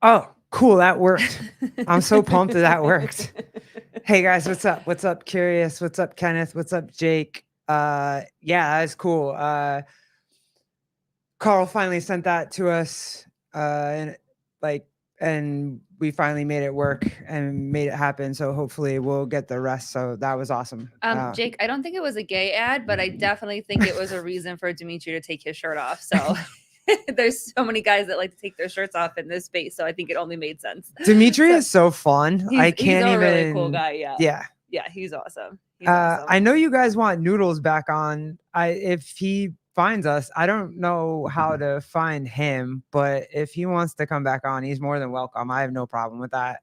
Oh, cool. That worked. I'm so pumped that worked. Hey guys, what's up? What's up, Curious? What's up, Kenneth? What's up, Jake? Yeah, that's cool. Carl finally sent that to us. And like and we finally made it work and made it happen. So hopefully we'll get the rest. So that was awesome. Jake, I don't think it was a gay ad, but I definitely think it was a reason for Dimitri to take his shirt off. So there's so many guys that like to take their shirts off in this space. So I think it only made sense. Dimitri is so fun. I can't he's a even really cool guy. Yeah. Yeah. Yeah, he's awesome. He's awesome. I know you guys want Noodles back on. If he finds us, I don't know how to find him, but if he wants to come back on, he's more than welcome. I have no problem with that.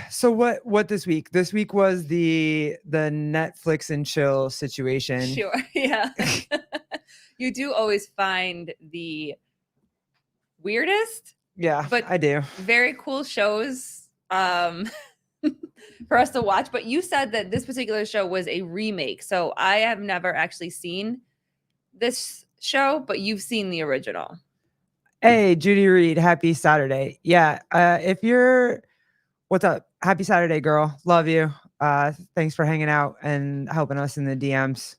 So what this week? This week was the Netflix and chill situation. Sure. Yeah. You do always find the weirdest. Yeah, but I do. Very cool shows for us to watch. But you said that this particular show was a remake. So I have never actually seen this show, but you've seen the original. Hey, Judy Reed, happy Saturday. Yeah, if you're what's up? Happy Saturday, girl. Love you. Thanks for hanging out and helping us in the DMs.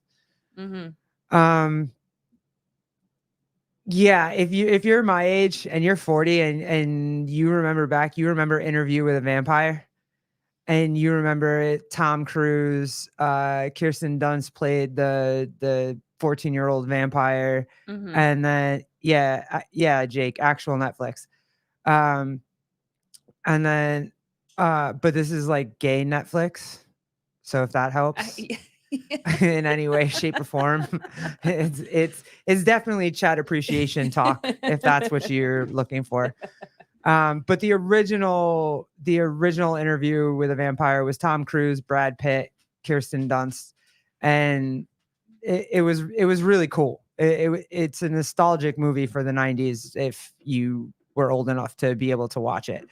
Yeah, if you're my age and you're 40 and you remember Interview with a Vampire, and you remember Tom Cruise, Kirsten Dunst played the 14-year-old vampire, and then Jake, actual Netflix, and then but this is like gay Netflix, so if that helps. In any way, shape, or form, it's definitely chat appreciation talk if that's what you're looking for. But the original Interview with a Vampire was Tom Cruise, Brad Pitt, Kirsten Dunst, and it was really cool. It's a nostalgic movie for the 90s if you were old enough to be able to watch it.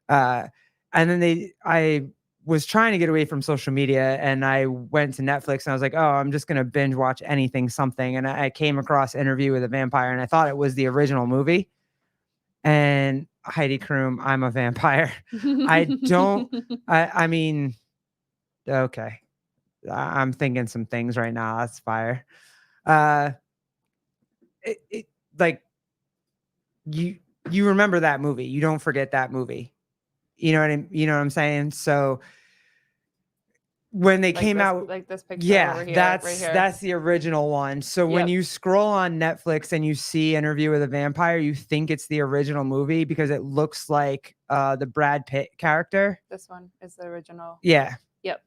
And then I was trying to get away from social media, and I went to Netflix and I was like, oh, I'm just going to binge watch something. And I came across Interview with a Vampire, and I thought it was the original movie. And Heidi Klum, I'm a vampire. I mean, okay. I'm thinking some things right now. That's fire. Like you remember that movie. You don't forget that movie. You know what I'm saying? So when they came out, like this picture, over here, that's the original one. So when you scroll on Netflix and you see Interview with a Vampire, you think it's the original movie because it looks like the Brad Pitt character. This one is the original. Yeah. Yep.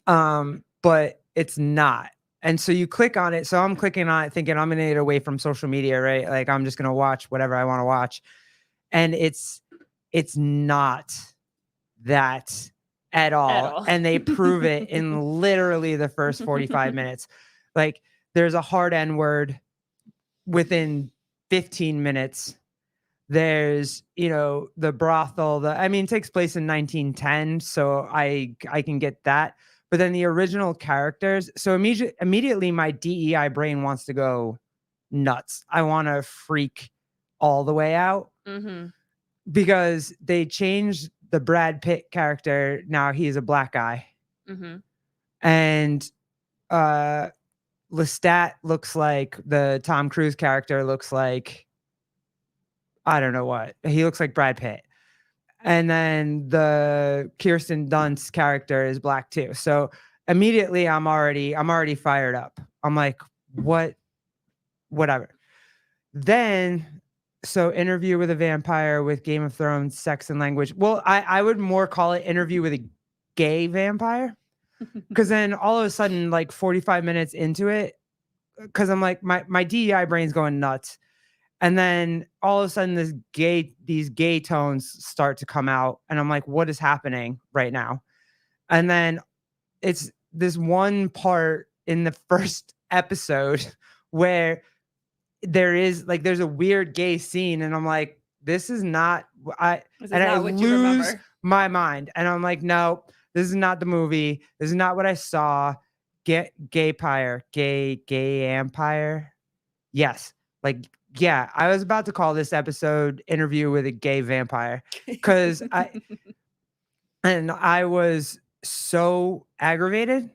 But it's not. And so you click on it. So I'm clicking on it thinking I'm going to get away from social media, right? Like I'm just going to watch whatever I want to watch. And it's not that at all. And they prove it in literally the first 45 minutes. Like there's a hard N word within 15 minutes. There's, the brothel, it takes place in 1910. So I can get that. But then the original characters. So immediately my DEI brain wants to go nuts. I want to freak all the way out. Because they changed the Brad Pitt character. Now he's a black guy. And Lestat looks like the Tom Cruise character looks like, I don't know what. He looks like Brad Pitt. And then the Kirsten Dunst character is black too. So immediately I'm already fired up. I'm like, whatever. Then so Interview with a Vampire with Game of Thrones, sex and language. Well, I would more call it Interview with a Gay Vampire. Because then all of a sudden, like 45 minutes into it, because I'm like, my DEI brain's going nuts. And then all of a sudden these gay tones start to come out. And I'm like, what is happening right now? And then it's this one part in the first episode where there's a weird gay scene. And I'm like, this is not, I lose my mind. And I'm like, no, this is not the movie. This is not what I saw. Gay empire. Yes. Like Yeah, I was about to call this episode "Interview with a Gay Vampire" because I was so aggravated.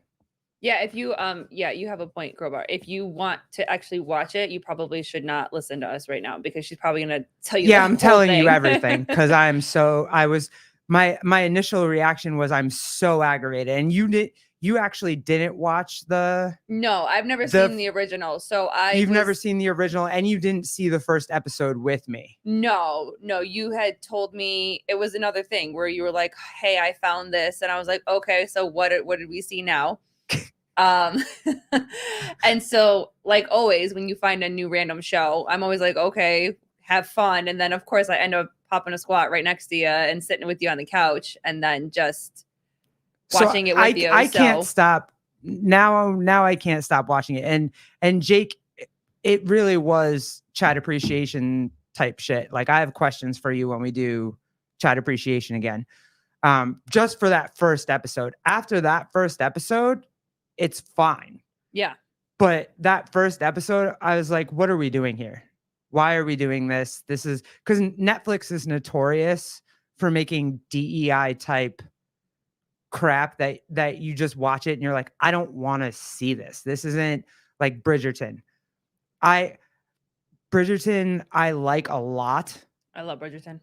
Yeah, if you yeah, you have a point, Crowbar. If you want to actually watch it, you probably should not listen to us right now because she's probably gonna tell you the Yeah, I'm whole telling you thing. everything because my initial reaction was I'm so aggravated, and you actually didn't watch No, I've never the seen the original. So you've never seen the original, and you didn't see the first episode with me. No, you had told me it was another thing where you were like, "Hey, I found this," and I was like, "Okay, so what did we see now?" Um, and so like always, when you find a new random show, I'm always like, "Okay, have fun," and then of course I end up popping a squat right next to you and sitting with you on the couch, and then just watching it with you. I can't So stop now. I can't stop watching it, and Jake, it really was chat appreciation type shit. Like I have questions for you when we do chat appreciation again. Just for that first episode. After that first episode, it's fine. yeah, But that first episode, I was like, what are we doing here? Why are we doing this? This is because Netflix is notorious for making DEI type crap that you just watch it and you're like, I don't want to see this. This isn't like Bridgerton. I Bridgerton I like a lot. I love Bridgerton.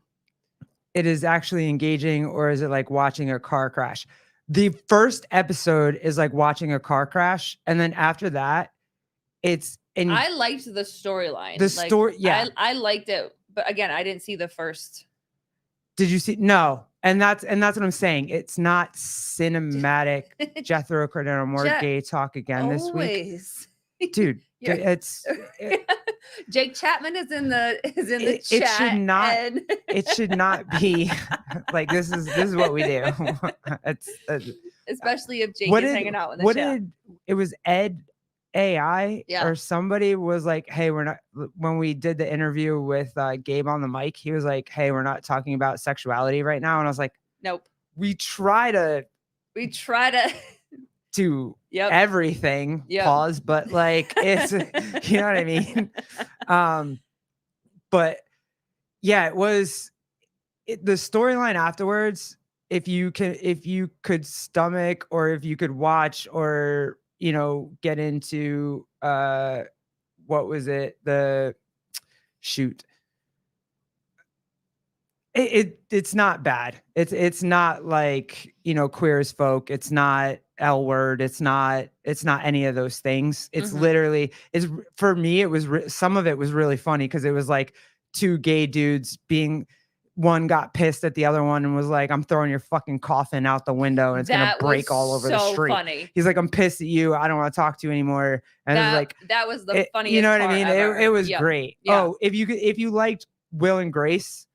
It is actually engaging, or is it like watching a car crash? The first episode is like watching a car crash, and then after that, it's in I liked the storyline. the story. Yeah. I liked it, but again, I didn't see the first. Did you see? No. And that's what I'm saying. It's not cinematic. Jethro Cordero, more gay talk again this week. Always. Dude, it's Jake Chapman is in the chat. It should not be like this is what we do. It's especially if Jake is hanging out in the chat. It was Ed AI Yeah. or somebody was like, hey, we're not, when we did the interview with Gabe on the mic, he was like, hey, we're not talking about sexuality right now. And I was like, nope. We try to do everything, pause, but like it's you know what I mean? But yeah, it was the storyline afterwards. If you could stomach, or if you could watch, or get into what was it? It's not bad. It's not like, Queer as Folk. It's not L Word. It's not any of those things. It's literally, for me, it was some of it was really funny because it was like two gay dudes being, one got pissed at the other one and was like, I'm throwing your fucking coffin out the window and it's gonna break all over the street. Funny. He's like, I'm pissed at you. I don't want to talk to you anymore. And it was like, that was the funniest. You know what I mean? Ever. It was great. Yeah. Oh, if you liked Will and Grace,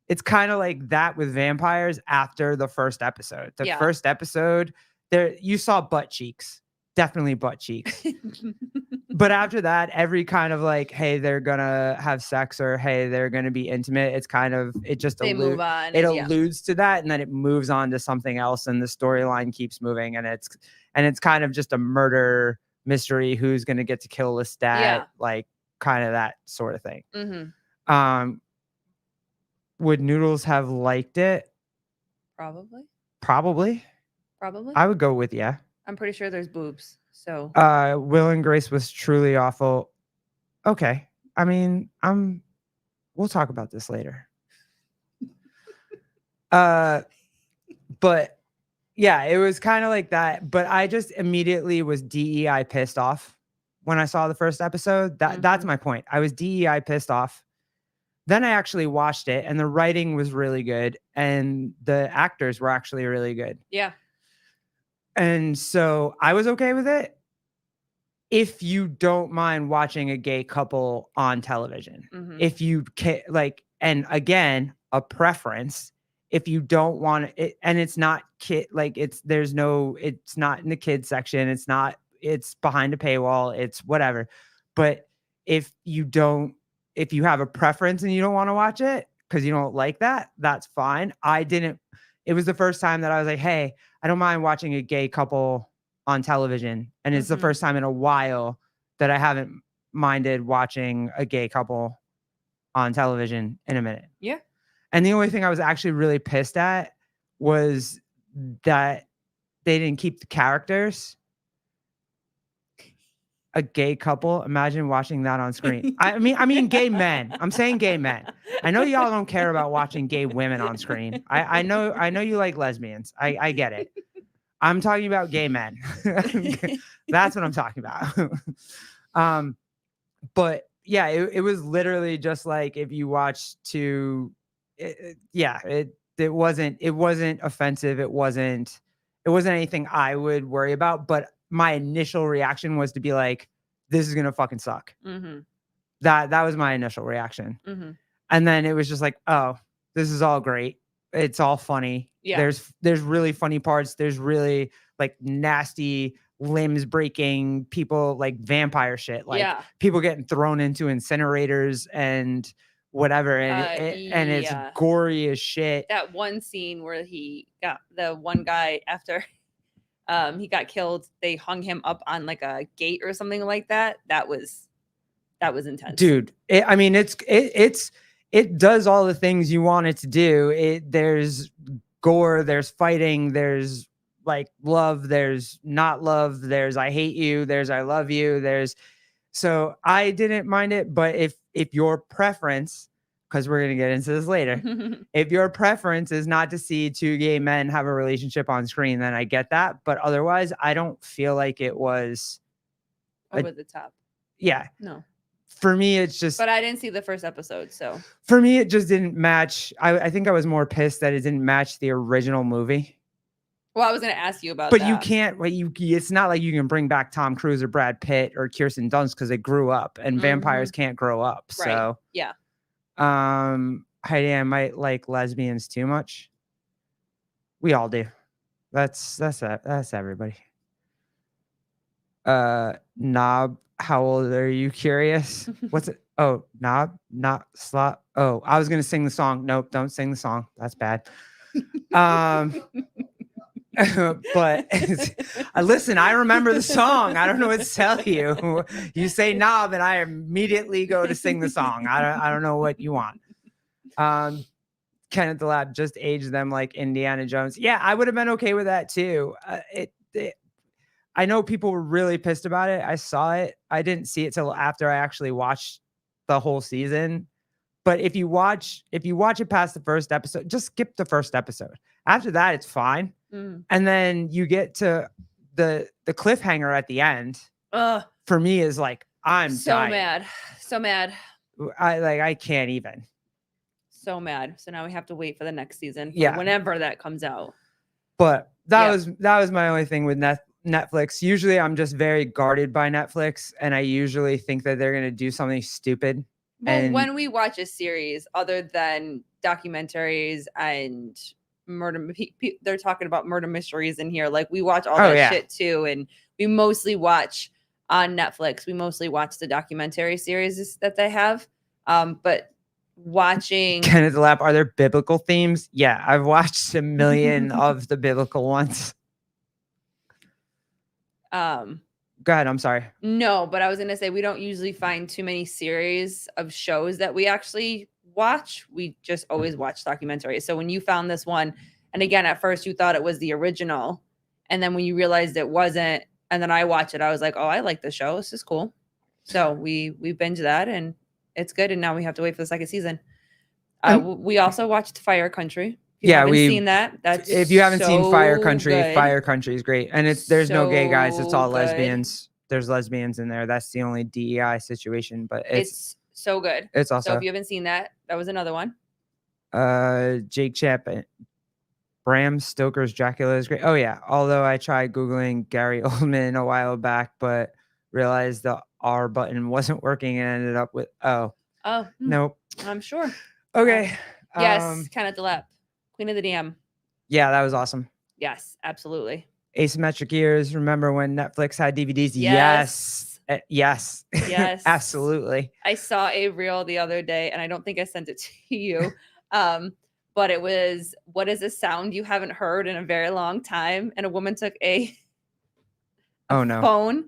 it's kind of like that with vampires after the first episode. The first episode, there you saw butt cheeks. Definitely butt cheeks. But after that, every kind of like, hey, they're gonna have sex, or hey, they're gonna be intimate. It's kind of, it just move on. It alludes to that, and then it moves on to something else, and the storyline keeps moving, and it's kind of just a murder mystery. Who's gonna get to kill Lestat? Like kind of that sort of thing. Would Noodles have liked it? Probably. I would go with yeah. I'm pretty sure there's boobs. So Will and Grace was truly awful. Okay. I mean, we'll talk about this later. But yeah, it was kind of like that. But I just immediately was DEI pissed off when I saw the first episode. That's my point. I was DEI pissed off. Then I actually watched it, and the writing was really good, and the actors were actually really good. Yeah. And so I was okay with it. If you don't mind watching a gay couple on television, if you can, like, and again, a preference, if you don't want it, and it's not it's not in the kids section. It's behind a paywall. It's whatever. But if you have a preference and you don't want to watch it because you don't like that, that's fine. It was the first time that I was like, hey, I don't mind watching a gay couple on television. And it's the first time in a while that I haven't minded watching a gay couple on television in a minute. Yeah. And the only thing I was actually really pissed at was that they didn't keep the characters. A gay couple. Imagine watching that on screen. I mean, gay men. I'm saying gay men. I know y'all don't care about watching gay women on screen. I know you like lesbians. I get it. I'm talking about gay men. That's what I'm talking about. But yeah, it was literally just like if you watched it wasn't offensive. It wasn't anything I would worry about. But my initial reaction was to be like, this is gonna fucking suck. Mm-hmm. That was my initial reaction. Mm-hmm. And then it was just like, oh, this is all great. It's all funny. Yeah. There's really funny parts. There's really like nasty limbs breaking people, like vampire shit, like Yeah. people getting thrown into incinerators and whatever. And it's Yeah. gory as shit. That one scene where he got the one guy after he got killed, they hung him up on like a gate or something like that. That was intense. Dude, it does all the things you want it to do. There's gore, there's fighting, there's like love, there's not love, there's I hate you, there's I love you, so I didn't mind it. But if your preference, because we're gonna get into this later, if your preference is not to see two gay men have a relationship on screen, then I get that. But otherwise, I don't feel like it was over the top. Yeah. No. For me, it's just. But I didn't see the first episode, so. For me, it just didn't match. I think I was more pissed that it didn't match the original movie. Well, I was going to ask you about that. But you can't. It's not like you can bring back Tom Cruise or Brad Pitt or Kirsten Dunst because they grew up, and vampires can't grow up. Right. So yeah. Heidi, I might like lesbians too much. We all do. That's everybody. Knob. How old are you? Curious. What's it? Oh, knob, not slot. Oh, I was gonna sing the song. Nope, don't sing the song. That's bad. But listen, I remember the song. I don't know what to tell you. You say knob, and I immediately go to sing the song. I don't know what you want. Kenneth the Lab just aged them like Indiana Jones. Yeah, I would have been okay with that too. I know people were really pissed about it. I saw it. I didn't see it till after I actually watched the whole season. But if you watch it past the first episode, just skip the first episode. After that, it's fine. And then you get to the cliffhanger at the end. For me is like, I'm so dying. So mad. I can't even. So mad. So now we have to wait for the next season. Yeah. Whenever that comes out. But that was my only thing with Netflix. Usually I'm just very guarded by Netflix, and I usually think that they're going to do something stupid. Well, when we watch a series other than documentaries and murder, they're talking about murder mysteries in here. Like we watch all that shit too. And we mostly watch on Netflix. We mostly watch the documentary series that they have. But watching Kenneth the Lab, are there biblical themes? Yeah, I've watched a million of the biblical ones. Go ahead. I'm sorry. No, but I was going to say, we don't usually find too many series of shows that we actually watch. We just always watch documentaries. So when you found this one, and again, at first you thought it was the original. And then when you realized it wasn't, and then I watched it, I was like, oh, I like the show. This is cool. So we binged that and it's good. And now we have to wait for the second season. We also watched Fire Country. If you haven't seen that. If you haven't seen Fire Country, good. Fire Country is great. And there's no gay guys. It's all lesbians. There's lesbians in there. That's the only DEI situation, but it's so good. It's also, so if you haven't seen that, that was another one. Jake Chapman, Bram Stoker's Dracula is great. Oh yeah. Although I tried Googling Gary Oldman a while back, but realized the R button wasn't working and ended up with nope. I'm sure. Okay. Yes, Kenneth the Lab. Queen of the Dam. Yeah, that was awesome. Yes, absolutely. Asymmetric Ears. Remember when Netflix had DVDs? Yes. Yes. Yes. Absolutely. I saw a reel the other day, and I don't think I sent it to you. But it was, what is a sound you haven't heard in a very long time? And a woman took a phone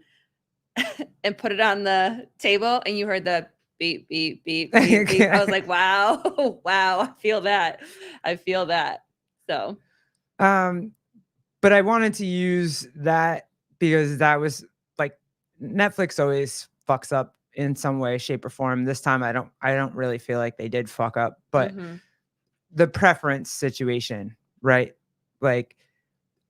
and put it on the table, and you heard the beep, beep, beep, beep, beep. I was like, wow, wow, I feel that. I feel that. So, But I wanted to use that because that was like Netflix always fucks up in some way, shape, or form. This time I don't really feel like they did fuck up, but mhm, the preference situation, right? Like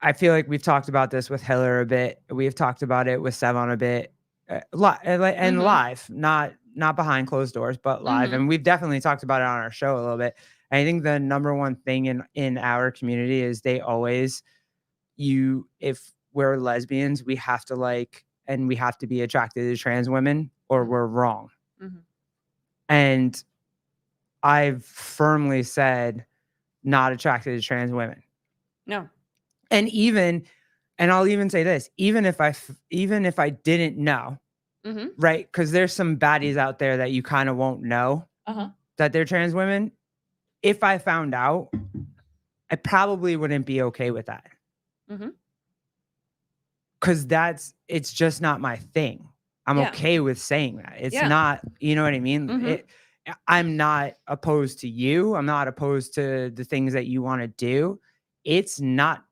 I feel like we've talked about this with Hiller a bit. We've talked about it with Sevon a bit, and mhm, live, not behind closed doors, but live. mhm, And we've definitely talked about it on our show a little bit. I think the number one thing in our community is they always if we're lesbians, we have to like and we have to be attracted to trans women or mhm, we're wrong. mhm. And I've firmly said not attracted to trans women. No. And I'll even say this, even if I didn't know, Mhm. right? Because there's some baddies out there that you kind of won't know Uh-huh. that they're trans women. If I found out, I probably wouldn't be okay with that. Mhm. Because it's just not my thing. I'm Yeah. okay with saying that. It's Yeah. not, you know what I mean? Mhm. I'm not opposed to you. I'm not opposed to the things that you want to do. It's not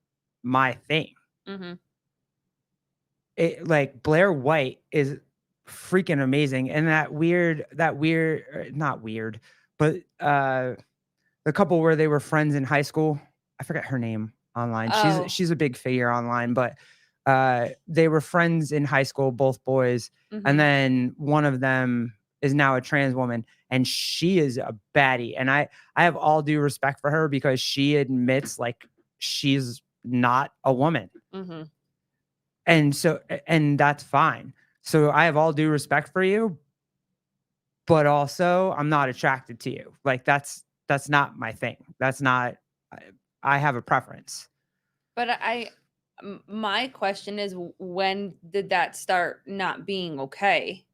my thing. Mhm. Like Blair White is freaking amazing. And not weird, but the couple where they were friends in high school, I forget her name online. Oh. She's a big figure online, but they were friends in high school, both boys, and Mhm. then one of them is now a trans woman, and she is a baddie. And I have all due respect for her because she admits like she's not a woman, Mhm. and that's fine. So I have all due respect for you, but also I'm not attracted to you. Like that's not my thing. That's not I, I have a preference. But my question is when did that start not being okay?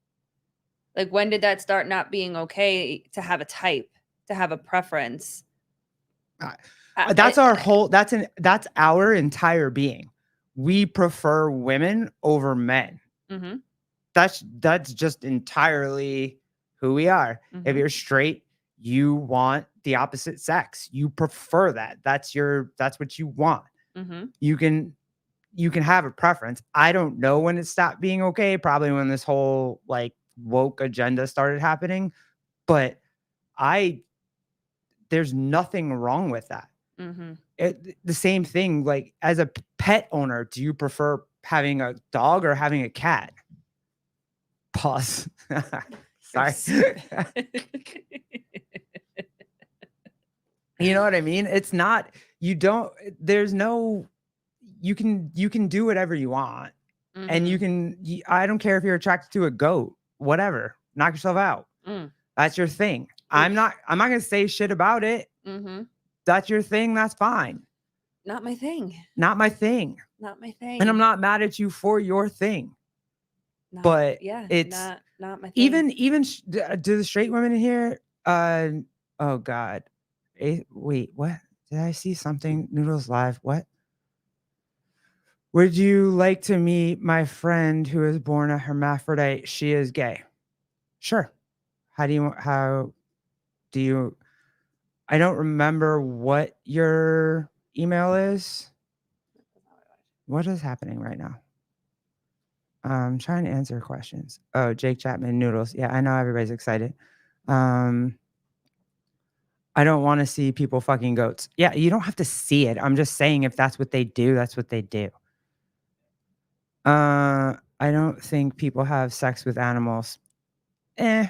Like when did that start not being okay to have a type, to have a preference? Uh, I, that's I, our whole that's our entire being. We prefer women over men. mhm. That's just entirely who we are. If Mhm. you're straight, you want the opposite sex. You prefer that. That's what you want. Mhm. You can have a preference. I don't know when it stopped being okay, probably when this whole like woke agenda started happening, but I there's nothing wrong with that. Mhm. The same thing like as a pet owner, do you prefer having a dog or having a cat? Pause. You're Sorry. stupid. You know what I mean? It's not you don't there's no you can do whatever you want. And Mhm. I don't care if you're attracted to a goat, whatever. Knock yourself out. Mm. That's your thing. Oof. I'm not gonna say shit about it. Mhm. That's your thing, that's fine. Not my thing. Not my thing. Not my And I'm thing. not mad at you for your thing. Not But yeah, it's not my thing. do the straight women in here oh god. Wait, what? Did I see something? Noodles live. What? Would you like to meet my friend who is born a hermaphrodite? She is gay. Sure. How do you I don't remember what your email is. What is happening right now? I'm trying to answer questions. Oh, Jake Chapman noodles. Yeah, I know everybody's excited. Um, I don't want to see people fucking goats. Yeah, you don't have to see it. I'm just saying if that's what they do, that's what they do. I don't think people have sex with animals. Eh.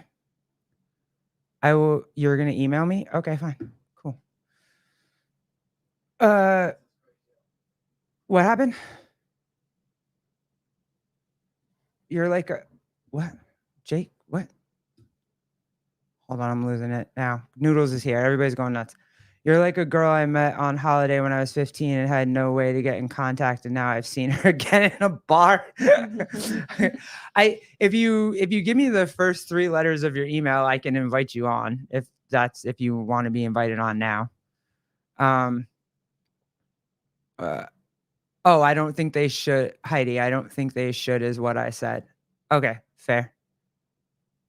You're gonna email me? Okay, fine. Cool. Uh what happened? You're like a what? Jake? What? Hold on, I'm losing it now. Noodles is here. Everybody's going nuts. You're like a girl I met on holiday when I was 15 and had no way to get in contact, and now I've seen her again in a bar. If you give me the first 3 letters of your email, I can invite you on if you want to be invited on now. Um uh, oh, I don't think they should, Heidi. I don't think they should is what I said. Okay, fair.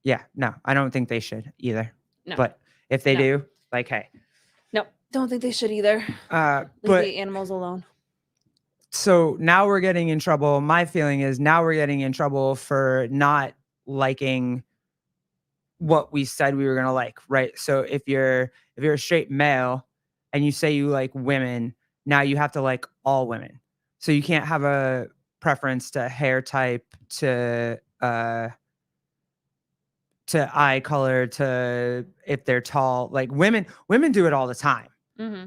Yeah, no, I don't think they should either. No. But if they No. do, like, hey. No, don't think they should either. Leave But the animals alone. so now we're getting in trouble. My feeling is now we're getting in trouble for not liking what we said we were gonna like, right? So if you're a straight male and you say you like women, now you have to like all women. So you can't have a preference to hair type, to eye color, to if they're tall. Like women do it all the time. Mm-hmm.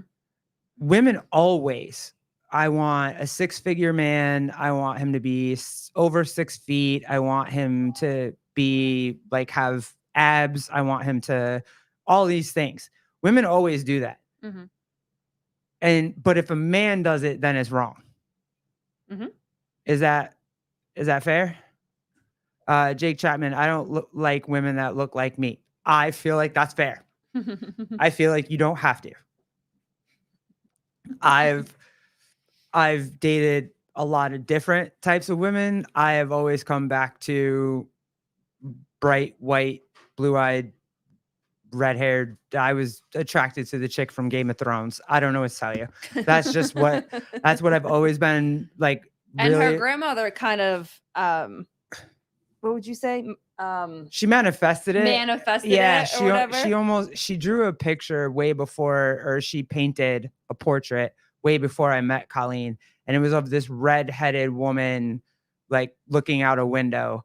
Women always, I want a six-figure man. I want him to be over 6 feet. I want him to be like have abs. I want him to all these things. Women always do that. Mm-hmm. But if a man does it, then it's wrong. Mm-hmm. Is that fair? Jake Chapman, I don't like women that look like me. I feel like that's fair. I feel like you don't have to. I've dated a lot of different types of women. I have always come back to bright white, blue-eyed, red-haired. I was attracted to the chick from Game of Thrones. I don't know what to tell you. That's just what I've always been like. And really, her grandmother kind of what would you say? She manifested it. It or whatever. She drew a picture way before, or she painted a portrait way before I met Colleen, and it was of this red-headed woman like looking out a window,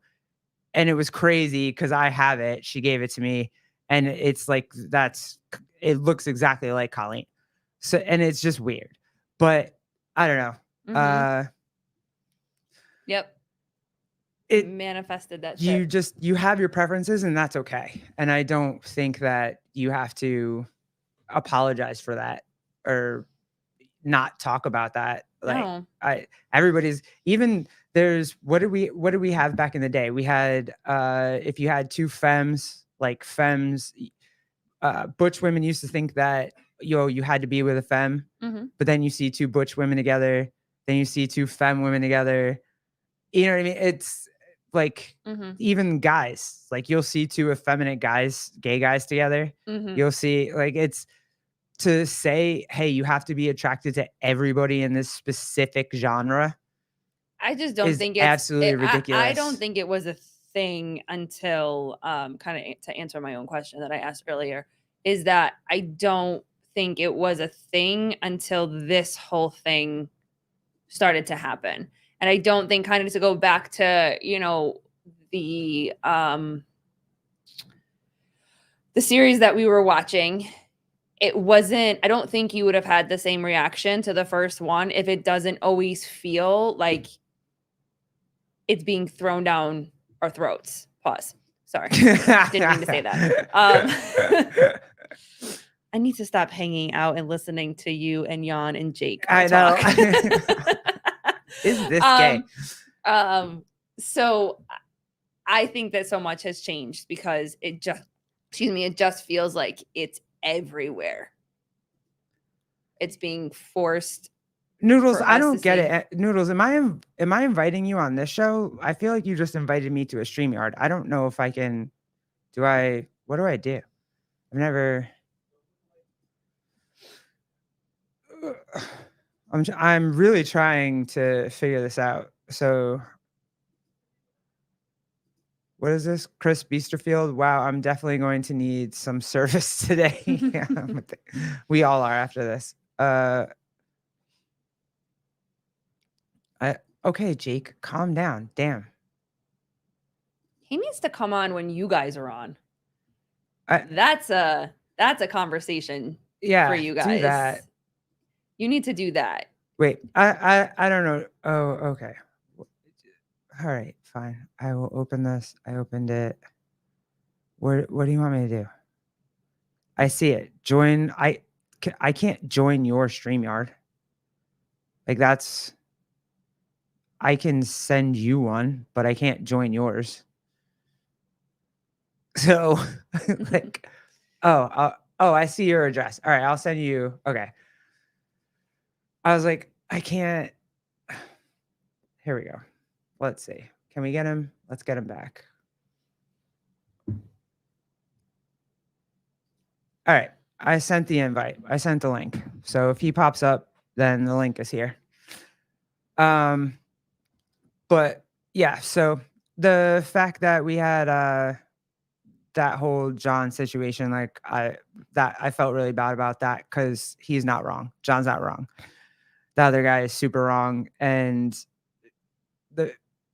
and it was crazy because I have it. She gave it to me, and it's like it looks exactly like Colleen. So, and it's just weird, but I don't know. Mm-hmm. Yep. It manifested that shit. You have your preferences, and that's okay. And I don't think that you have to apologize for that or not talk about that. Like No. Everybody's, even there's, what did we have back in the day? We had if you had two femmes, like femmes, butch women used to think that you had to be with a femme, mm-hmm. but then you see two butch women together, then you see two femme women together. You know what I mean? It's like, mm-hmm. even guys, like you'll see two effeminate guys, gay guys together. Mm-hmm. You'll see, like, it's to say, hey, you have to be attracted to everybody in this specific genre. I just don't think it's absolutely ridiculous. I don't think it was a thing until kind of to answer my own question that I asked earlier, is that I don't think it was a thing until this whole thing started to happen. And I don't think, kind of to go back to, the series that we were watching, it wasn't, I don't think you would have had the same reaction to the first one if it doesn't always feel like it's being thrown down our throats. Pause. Sorry. Didn't mean to say that. I need to stop hanging out and listening to you and Jan and Jake. I know. Is this gay? So I think that so much has changed because it just feels like it's everywhere. It's being forced. Noodles, I don't get it. Noodles, am I inviting you on this show? I feel like you just invited me to a StreamYard. I don't know if I can. What do I do? I've never. I'm really trying to figure this out. So, what is this? Chris Beasterfield? Wow, I'm definitely going to need some service today. We all are after this. Okay, Jake, calm down. Damn. He needs to come on when you guys are on. That's a conversation for you guys. Do that. You need to do that. Wait, I don't know. Oh, okay. All right, fine. I will open this. I opened it. What do you want me to do? I see it. Join. I can't join your StreamYard. Like, that's. I can send you one, but I can't join yours. So, like, oh, I see your address. All right, I'll send you. Okay. I was like, I can't. Here we go. Let's see. Can we get him? Let's get him back. All right. I sent the invite. I sent the link. So if he pops up, then the link is here. But yeah, so the fact that we had that whole John situation, like I felt really bad about that because he's not wrong. John's not wrong. The other guy is super wrong. And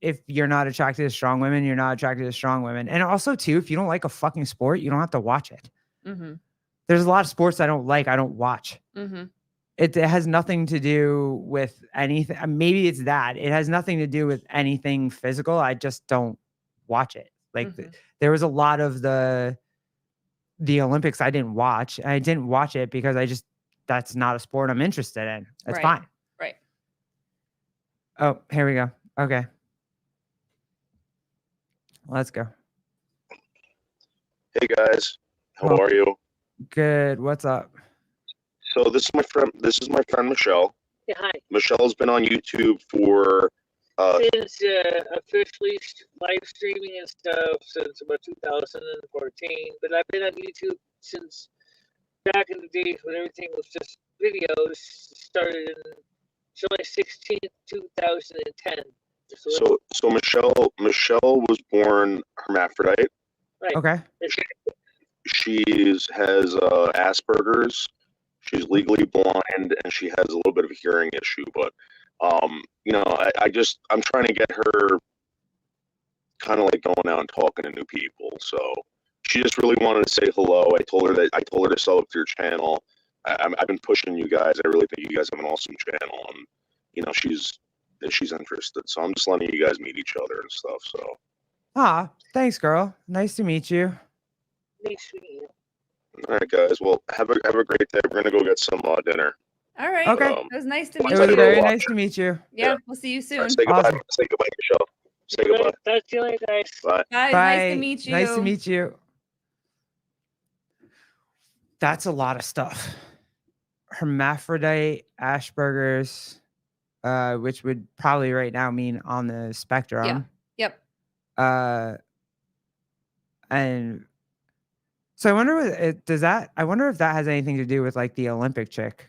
if you're not attracted to strong women, you're not attracted to strong women. And also too, if you don't like a fucking sport, you don't have to watch it. Mm-hmm. There's a lot of sports I don't like, I don't watch. Mm-hmm. It has nothing to do with anything. Maybe it's that. It has nothing to do with anything physical. I just don't watch it. Like there was a lot of the Olympics I didn't watch. I didn't watch it because that's not a sport I'm interested in. That's fine. Right. Oh, here we go. Okay. Let's go. Hey guys, how are you? Good. What's up? So this is my friend Michelle. Yeah, hi. Michelle's been on YouTube for Since officially live streaming and stuff since about 2014, but I've been on YouTube since back in the days when everything was just videos. Started in July 16th, 2010. So Michelle was born hermaphrodite. Right. Okay. She has Asperger's. She's legally blind and she has a little bit of a hearing issue, but you know, I'm trying to get her kind of like going out and talking to new people. So she just really wanted to say hello. I told her to sub up to your channel. I've been pushing you guys. I really think you guys have an awesome channel, and you know, she's interested. So I'm just letting you guys meet each other and stuff. So thanks, girl. Nice to meet you. Nice to meet you. All right, guys. Well, have a great day. We're gonna go get some dinner. All right. Okay. It was nice to meet It you. was very nice to meet you. Yeah, we'll see you soon. Right, say goodbye. Awesome. Say goodbye, Michelle. Say goodbye. Talk to you later, guys. Bye. Guys, Bye. nice to meet you. Nice to meet you. That's a lot of stuff. Hermaphrodite, Asperger's, which would probably right now mean on the spectrum. Yep. And so I wonder I wonder if that has anything to do with like the Olympic chick.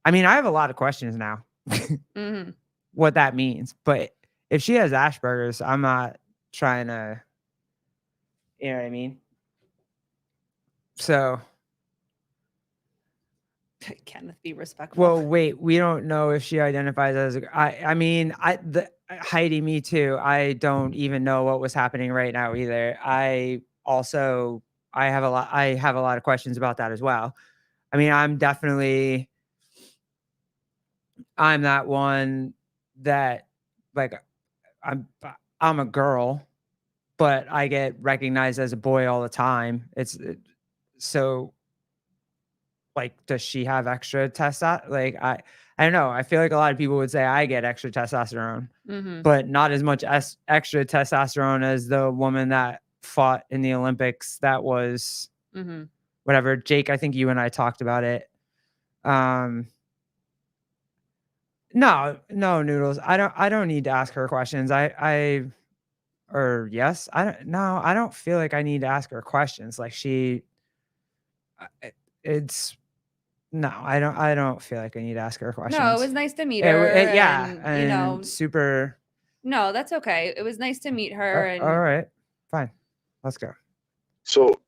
I mean, I have a lot of questions now. Mm-hmm. What that means, but if she has Asperger's, I'm not trying to, you know what I mean? So Kenneth, be respectful. well, wait, we don't know if she identifies as Heidi, me too. I don't even know what was happening right now either. I have a lot of questions about that as well. I mean, I'm that one that like I'm a girl, but I get recognized as a boy all the time. So like, does she have extra testosterone? Like, I don't know. I feel like a lot of people would say I get extra testosterone, but not as much extra testosterone as the woman that fought in the Olympics. That was whatever. Jake, I think you and I talked about it. No, Noodles. I don't need to ask her questions. I don't feel like I need to ask her questions. Like I don't feel like I need to ask her questions. No, it was nice to meet her. And, you know, super. No, that's okay. It was nice to meet her. And all right, fine. Let's go. So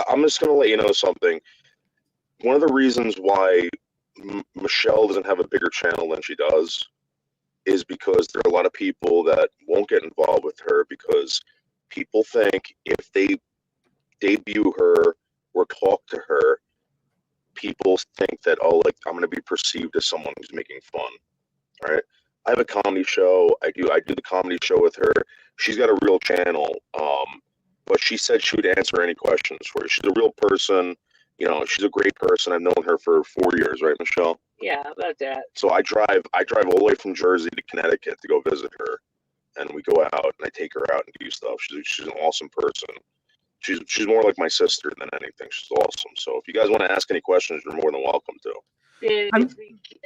I'm just gonna let you know something. One of the reasons why Michelle doesn't have a bigger channel than she does is because there are a lot of people that won't get involved with her because people think if they debut her or talk to her, people think that, oh, like I'm going to be perceived as someone who's making fun. All right. I have a comedy show. I do the comedy show with her. She's got a real channel. But she said she would answer any questions for you. She's a real person. You know, she's a great person. I've known her for 4 years, right, Michelle? Yeah, about that. So I drive all the way from Jersey to Connecticut to go visit her, and we go out and I take her out and do stuff. She's an awesome person. She's more like my sister than anything. She's awesome. So if you guys want to ask any questions, you're more than welcome to. If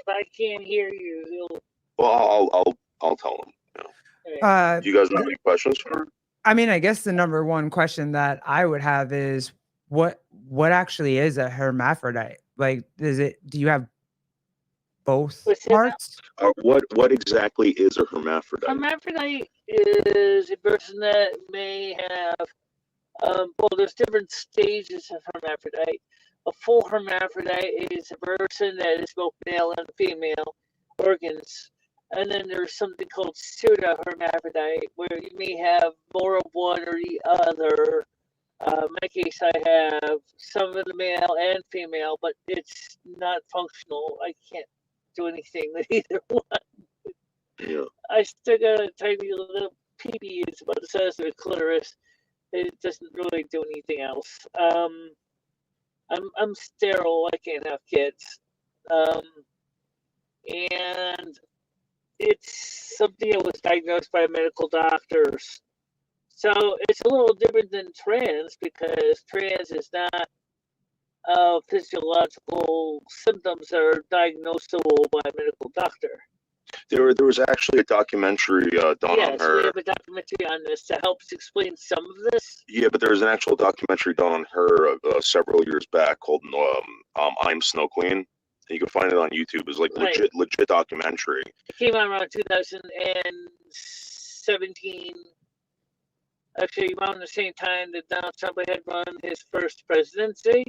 I can't hear you, well, I'll tell them. You know. Do you guys have any questions for her? I mean, I guess the number one question that I would have is what what actually is a hermaphrodite? Like, do you have both What's that? parts? What exactly is a hermaphrodite? Hermaphrodite is a person that may have, well, there's different stages of hermaphrodite. A full hermaphrodite is a person that is both male and female organs. And then there's something called pseudo hermaphrodite, where you may have more of one or the other. In my case, I have some of the male and female, but it's not functional. I can't do anything with either one. Yeah. I still got a tiny little PB. It's about the size of a clitoris. It doesn't really do anything else. I'm sterile. I can't have kids. And it's something that was diagnosed by medical doctors. So it's a little different than trans, because trans is not physiological symptoms that are diagnosable by a medical doctor. There was actually a documentary done on Yes, we her. have a documentary on this that helps explain some of this. Yeah, but there was an actual documentary done on her several years back called "I'm Snow Queen." You can find it on YouTube. It's like Right. legit documentary. It came out around 2017. Actually, around the same time that Donald Trump had run his first presidency.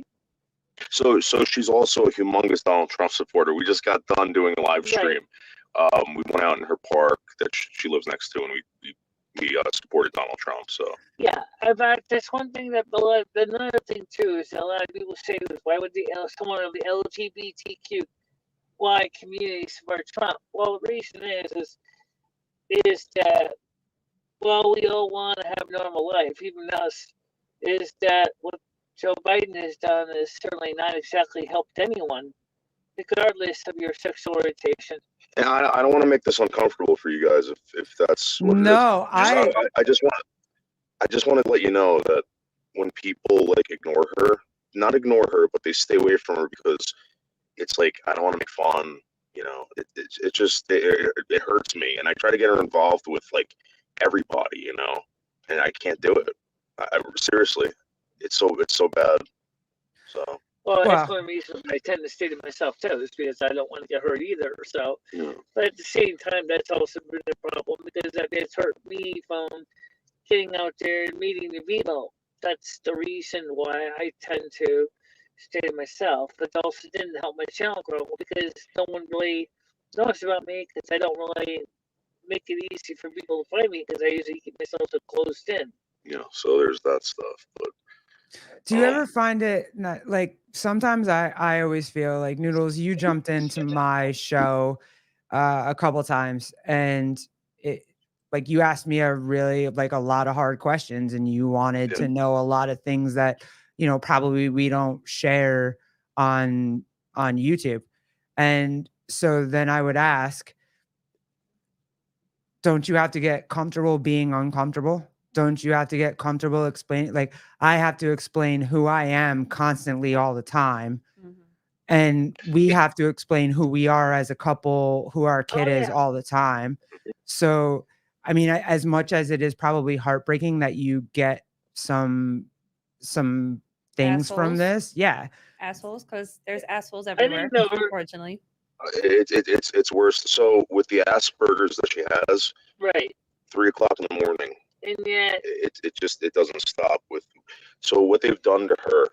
So she's also a humongous Donald Trump supporter. We just got done doing a live Right. stream. We went out in her park that she lives next to, and we supported Donald Trump. So Yeah, in fact, that's one thing that another thing too is a lot of people say is, why would someone of the LGBTQI community support Trump? Well, the reason is that, well, we all want to have a normal life, even us. Is that what Joe Biden has done is certainly not exactly helped anyone, regardless of your sexual orientation. and I don't want to make this uncomfortable for you guys if that's what it is. No, I just want to let you know that when people like not ignore her, but they stay away from her because it's like, I don't want to make fun. You know, it just it hurts me, and I try to get her involved with like everybody, you know, and I can't do it. I seriously, it's so bad. So Well, Wow. that's one reason I tend to stay to myself too, is because I don't want to get hurt either. So, yeah. but at the same time, that's also been a problem, because that has hurt me from getting out there and meeting the people. That's the reason why I tend to stay to myself. But also didn't help my channel grow, because no one really knows about me, because I don't really make it easy for people to find me, because I usually keep myself so closed in. You know, so there's that stuff. But do you ever find it not, like, sometimes I always feel like, Noodles, you jumped into my show a couple times, and it, like, you asked me a lot of hard questions, and you wanted Yeah. to know a lot of things that, probably we don't share on YouTube. And so then I would ask, don't you have to get comfortable being uncomfortable? Don't you have to get comfortable explaining? Like, I have to explain who I am constantly all the time. And we have to explain who we are as a couple, who our kid is yeah. all the time. So, I mean, as much as it is probably heartbreaking that you get some things from Assholes. this. Yeah. Assholes, because there's assholes didn't everywhere, know- unfortunately. it's worse. So with the Asperger's that she has, Right. 3 o'clock in the morning, And yet, it doesn't stop with. So what they've done to her,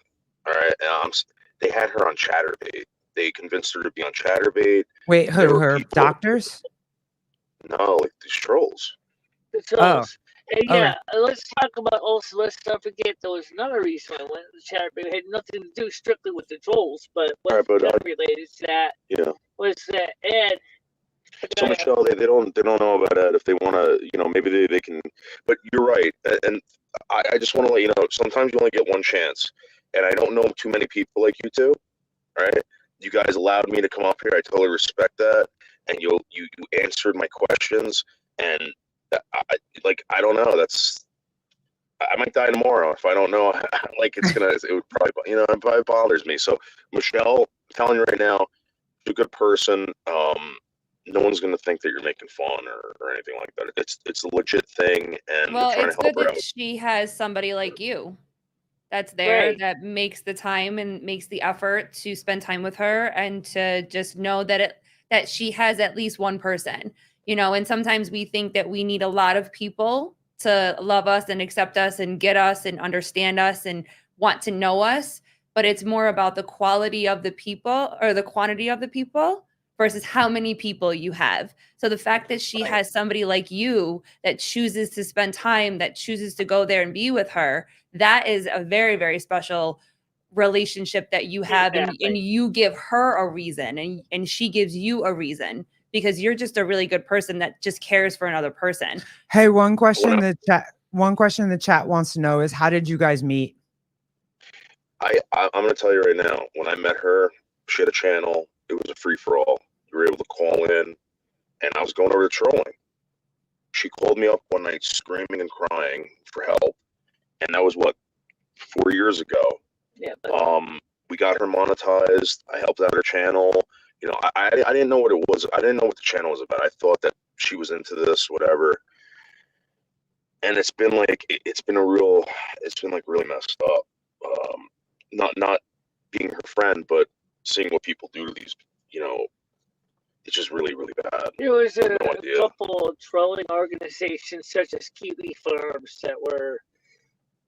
all right, they had her on ChatterBait. They convinced her to be on ChatterBait. Wait, There who? were Her people- doctors? No, like these trolls. the trolls. And Okay. yeah, let's talk about also, let's not forget there was another reason I went to chat, but it had nothing to do strictly with the trolls, but what Alright, but, related to that Yeah. was that Ed. So Michelle, they don't know about that. If they want to, maybe they can. But you're right, and I just want to let you know. Sometimes you only get one chance, and I don't know too many people like you two. Right? You guys allowed me to come up here. I totally respect that, and you answered my questions, and I don't know. I might die tomorrow if I don't know. Like it would probably, it probably bothers me. So Michelle, I'm telling you right now, you're a good person. No one's gonna think that you're making fun or anything like that. It's a legit thing, and Well, we're trying it's to help good her that out. she has somebody like you. that's there, Right. that makes the time and makes the effort to spend time with her and to just know that she has at least one person, and sometimes we think that we need a lot of people to love us and accept us and get us and understand us and want to know us, but it's more about the quality of the people or the quantity of the people versus how many people you have. So the fact that she Right. has somebody like you that chooses to spend time, that chooses to go there and be with her, that is a very, very special relationship that you have, and Exactly. you give her a reason, and she gives you a reason because you're just a really good person that just cares for another person. Hey, one question Well, in the chat. One question the chat wants to know is, how did you guys meet? I'm going to tell you right now. When I met her, she had a channel. It was a free for all. You were able to call in, and I was going over to trolling. She called me up one night, screaming and crying for help, and that was what, 4 years ago. Yeah. We got her monetized. I helped out her channel. I didn't know what it was. I didn't know what the channel was about. I thought that she was into this, whatever. And it's been like really messed up. Not being her friend, but seeing what people do to these, it's just really, really bad. There was I have a no idea. couple of trolling organizations such as Kiwi Farms that were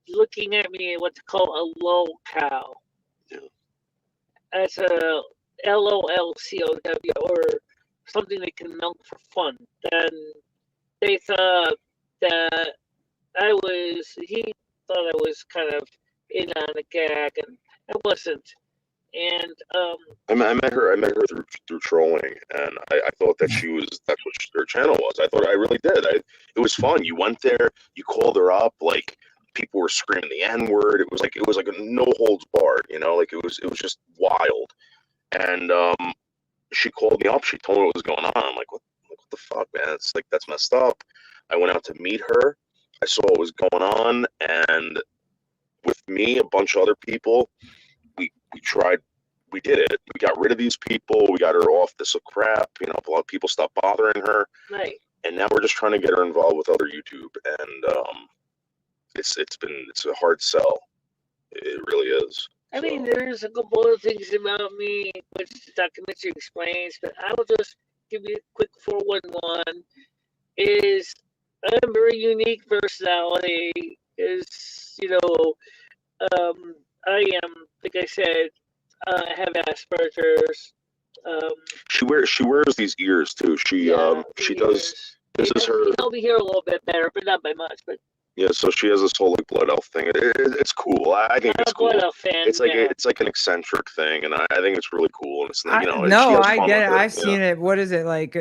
looking at me at what to call a low cow. Yeah. As a LOLCOW or something they can milk for fun. Then they thought that he thought I was kind of in on the gag, and I wasn't. And I met her through trolling, and I thought that that's what her channel was. I really did. It was fun. You went there, you called her up, like people were screaming the N-word. It was like a no holds barred, like it was just wild. And she called me up. She told me what was going on. I'm like, what the fuck, man? It's like, that's messed up. I went out to meet her. I saw what was going on, and with me, a bunch of other people, we tried. We did it. We got rid of these people. We got her off this crap. A lot of people stopped bothering her, right. and now we're just trying to get her involved with other YouTube. And it's a hard sell. It really is. I mean, So, there's a couple of things about me which the documentary explains, but I will just give you a quick 411. Is I'm a very unique personality. I am, like I said, I have Asperger's. she wears these ears too. She does. This is her. Help me hear a little bit better, but not by much. But Yeah, so she has this whole like blood elf thing. It's cool. I think it's cool. Blood Elf fan. It's like yeah. it's like an eccentric thing, and I think it's really cool. And it's and she I has fun get it. with I've seen it. What is it like?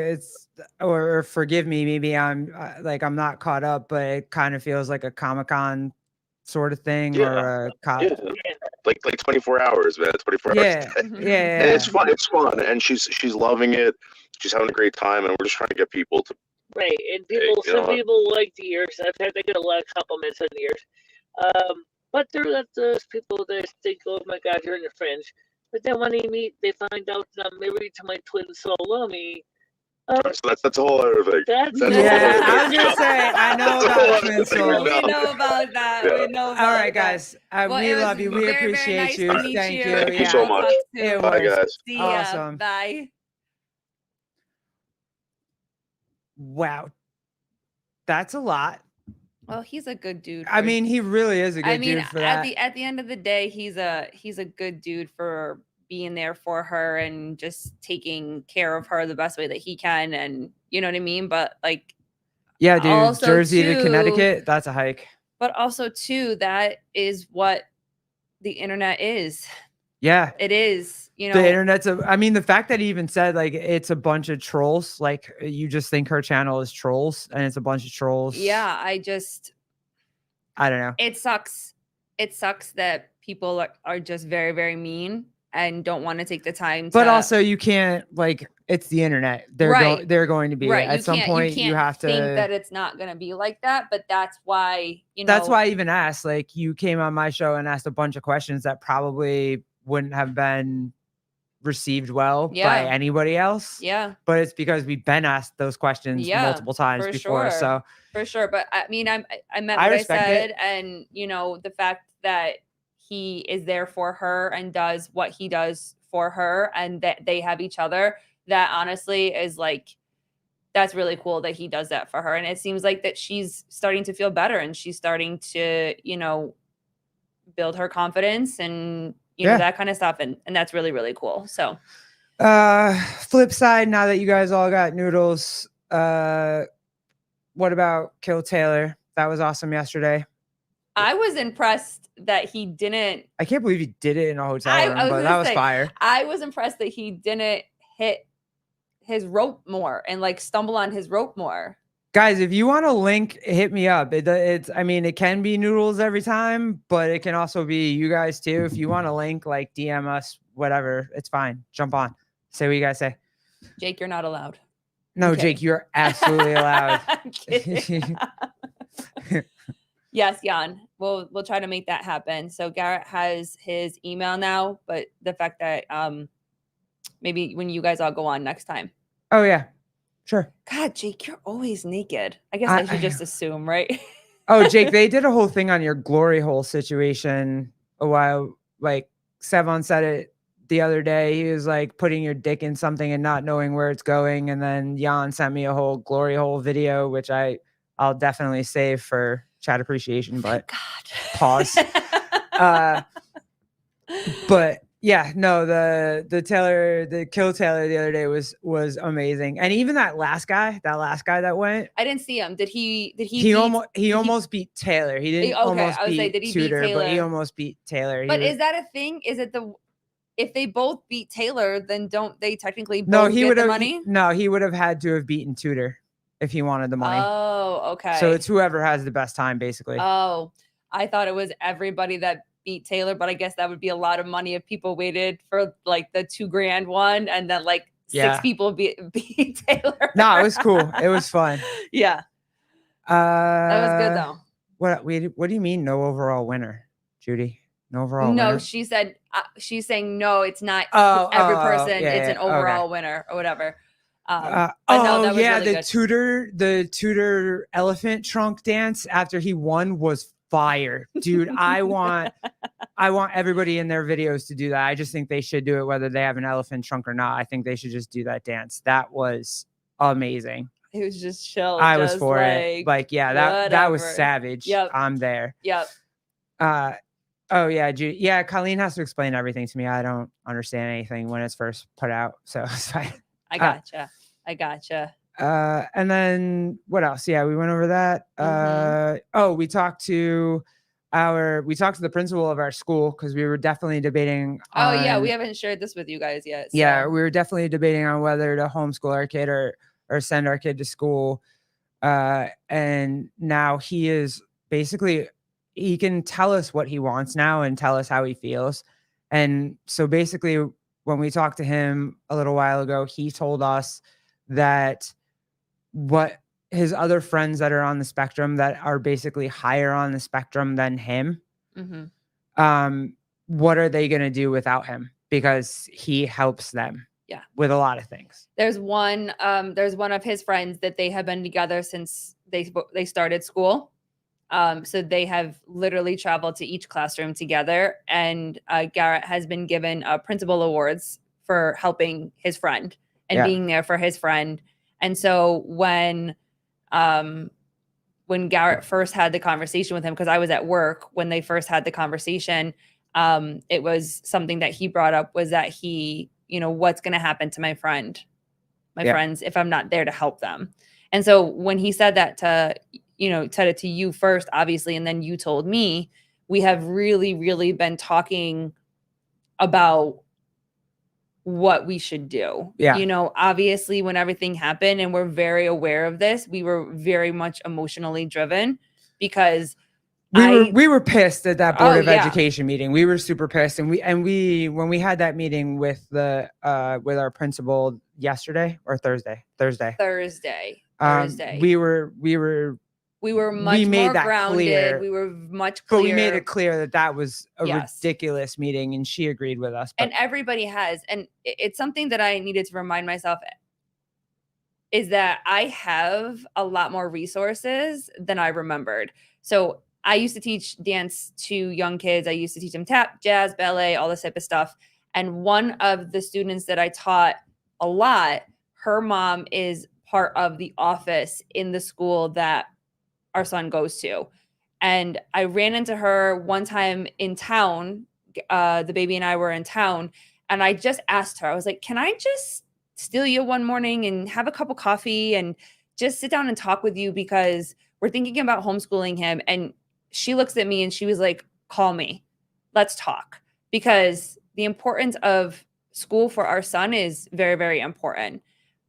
Or forgive me, maybe I'm I'm not caught up, but it kind of feels like a Comic-Con sort of thing, Yeah. or a Yeah, like 24 hours, man. 24 hours. yeah, a day. yeah. And it's fun. It's fun, and she's loving it. She's having a great time, and we're just trying to get people to. Right, and some people like the ears. I get a lot of compliments on the ears. But there are those people that think, "Oh my God, you're in the fringe." But then when they meet, they find out that I'm married to my twin soul, Lomi. So that's a whole other thing. That's a whole Yeah, other I was thing. gonna say, I know That's a about whole twin other thing souls. right We now. know about that. Yeah. We know about All right, that. guys. Well, We it was love you. We very, very appreciate nice you. to meet Thank you. Thank you so Yeah. much. Talk It soon. Bye, was guys. See ya. awesome. Bye. Wow, that's a lot. Well, he's a good dude. I mean, he really is a good dude for that. At the end of the day, he's a good dude for being there for her and just taking care of her the best way that he can, and you know what I mean. But like, Yeah, dude. also Jersey to too- Connecticut, that's a hike. but also too, that is what the internet is. Yeah. It is, you know. The internet's I mean, the fact that he even said like it's a bunch of trolls, like you just think her channel is trolls and it's a bunch of trolls. Yeah, I don't know. it sucks. It sucks that people are just very, very mean and don't want to take the time to. But also, you can't like it's the internet. Right. They're going to be right. at some point. You have to think that it's not going to be like that. But that's why That's why I even asked. Like, you came on my show and asked a bunch of questions that probably wouldn't have been received well by Yeah. anybody else. Yeah, But it's because we've been asked those questions Yeah, multiple times for before. sure. So for sure. But I mean, I meant I what I respect said, it. and the fact that he is there for her and does what he does for her, and that they have each other, that honestly is like, that's really cool that he does that for her. And it seems like that she's starting to feel better, and she's starting to, build her confidence and, Yeah. that kind of stuff. And that's really, really cool. So Flip side, now that you guys all got noodles, what about Kill Taylor? That was awesome yesterday. I was impressed that he didn't. I can't believe he did it in a hotel I room, was but gonna that was say, fire. I was impressed that he didn't hit his rope more and like stumble on his rope more. Guys, if you want a link, hit me up. I mean, it can be noodles every time, but it can also be you guys too. If you want a link, like DM us, whatever, it's fine. Jump on. Say what you guys say. Jake, you're not allowed. No, Okay. Jake, you're absolutely allowed. I'm kidding. Yes, Jan. We'll try to make that happen. So Garrett has his email now, but the fact that maybe when you guys all go on next time. Oh yeah, sure. God, Jake, you're always naked. I guess I should just assume, right? Oh, Jake, they did a whole thing on your glory hole situation a while. Like Sevon said it the other day. He was like putting your dick in something and not knowing where it's going. And then Jan sent me a whole glory hole video, which I'll definitely save for chat appreciation, but God. pause. But yeah, no, the Kill Taylor the other day was amazing. And even that last guy that went, I didn't see him. Did he almost beat Taylor. He didn't okay, almost I was beat like, did he beat Tudor, but he Taylor? almost beat Taylor. But is that a thing? Is it if they both beat Taylor, then don't they technically both he get would the have money? No, he would have had to have beaten Tudor if he wanted the money. Oh, okay. So it's whoever has the best time, basically. Oh, I thought it was everybody that beat Taylor, but I guess that would be a lot of money if people waited for like the $2,000 one, and then like six people beat Taylor. No, it was cool. It was fun. Yeah, that was good though. What do you mean no overall winner, Judy? No overall winner? No, she said she's saying no, it's not every person. Yeah, it's an overall winner or whatever. But no, that was really good. The Tudor elephant trunk dance after he won was fire, dude. I want everybody in their videos to do that. I just think they should do it whether they have an elephant trunk or not. I think they should just do that dance. That was amazing. It was just chill. I was for it. Like, yeah, that was savage. Yep. I'm there. Yep. Oh yeah, Judy. Yeah, Colleen has to explain everything to me. I don't understand anything when it's first put out, so it's fine. I gotcha. And then what else? Yeah, we went over that. We talked to the principal of our school because we were definitely debating. We haven't shared this with you guys yet. So. Yeah, we were definitely debating on whether to homeschool our kid or send our kid to school. And now he is basically, he can tell us what he wants now and tell us how he feels. And so basically, when we talked to him a little while ago, he told us that what his other friends that are on the spectrum that are basically higher on the spectrum than him, what are they going to do without him? Because he helps them with a lot of things. There's one of his friends that they have been together since they started school. So they have literally traveled to each classroom together, and Garrett has been given principal awards for helping his friend and being there for his friend. And so when Garrett first had the conversation with him, because I was at work when they first had the conversation, it was something that he brought up was that he, what's going to happen to my friends if I'm not there to help them. And so when he said that said it to you first, obviously, and then you told me, we have really, really been talking about what we should do. Yeah. Obviously when everything happened, and we're very aware of this, we were very much emotionally driven because we were pissed at that Board of Education meeting. We were super pissed. And we when we had that meeting with with our principal yesterday or Thursday, we made that grounded. Clear, we were much clear. But we made it clear that was a ridiculous meeting, and she agreed with us. And everybody has. And it's something that I needed to remind myself is that I have a lot more resources than I remembered. So I used to teach dance to young kids. I used to teach them tap, jazz, ballet, all this type of stuff. And one of the students that I taught a lot, her mom is part of the office in the school that our son goes to. And I ran into her one time in town. The baby and I were in town, and I just asked her, I was like, can I just steal you one morning and have a cup of coffee and just sit down and talk with you, because we're thinking about homeschooling him. And she looks at me and she was like, call me, let's talk, because the importance of school for our son is very, very important.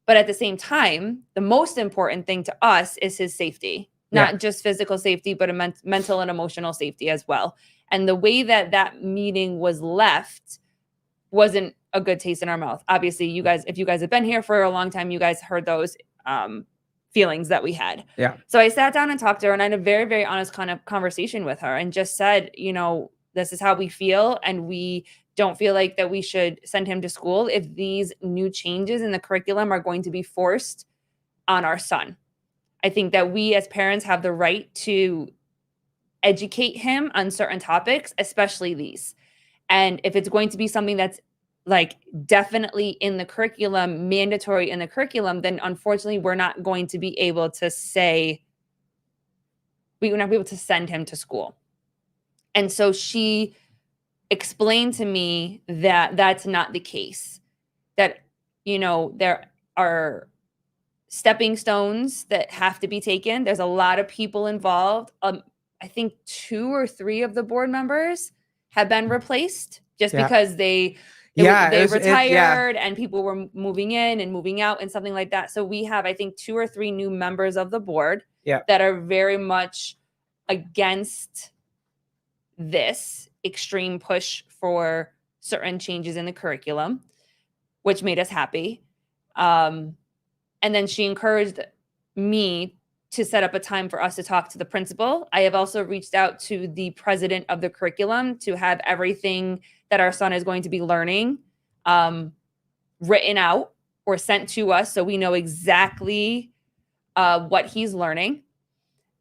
But at the same time, the most important thing to us is his safety, not just physical safety, but a mental and emotional safety as well. And the way that that meeting was left wasn't a good taste in our mouth. Obviously, you guys, if you guys have been here for a long time, you guys heard those feelings that we had. Yeah. So I sat down and talked to her, and I had a very, very honest kind of conversation with her, and just said, you know, this is how we feel, and we don't feel like that we should send him to school if these new changes in the curriculum are going to be forced on our son. I think that we as parents have the right to educate him on certain topics, especially these. And if it's going to be something that's like definitely in the curriculum, mandatory in the curriculum, then unfortunately we're not going to be able to say, we will not be able to send him to school. And so she explained to me that that's not the case, that, you know, there are stepping stones that have to be taken. There's a lot of people involved. I think 2 or 3 of the board members have been replaced just because they retired and people were moving in and moving out and something like that. So we have, I think, 2 or 3 new members of the board that are very much against this extreme push for certain changes in the curriculum, which made us happy. And then she encouraged me to set up a time for us to talk to the principal. I have also reached out to the president of the curriculum to have everything that our son is going to be learning written out or sent to us, so we know exactly what he's learning.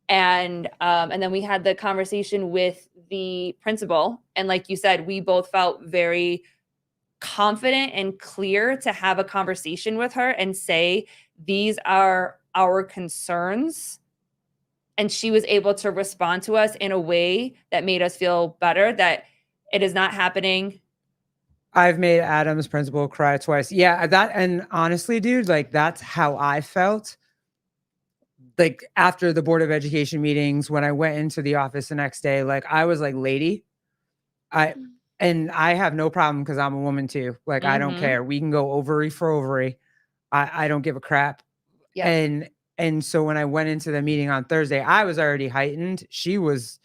And then we had the conversation with the principal. And like you said, we both felt very confident and clear to have a conversation with her and say, these are our concerns. And she was able to respond to us in a way that made us feel better, that it is not happening. I've made Adam's principal cry twice. Yeah, that, and honestly, dude, like that's how I felt. Like after the Board of Education meetings, when I went into the office the next day, like I was like, lady, and I have no problem because I'm a woman too. Like I don't care. We can go ovary for ovary. I don't give a crap. Yeah. And so when I went into the meeting on Thursday, I was already heightened. She was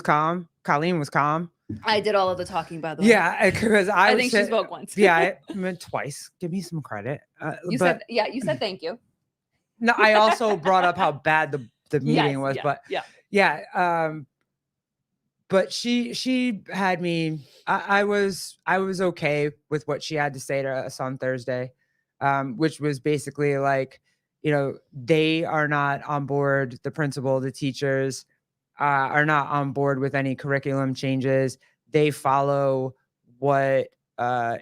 calm. Colleen was calm. I did all of the talking, by the way. Yeah, because I think she spoke once. Yeah, I meant twice. Give me some credit. You said thank you. No, I also brought up how bad the meeting was, but but she had me. I was okay with what she had to say to us on Thursday, which was basically like, you know, they are not on board. The principal, the teachers are not on board with any curriculum changes. They follow what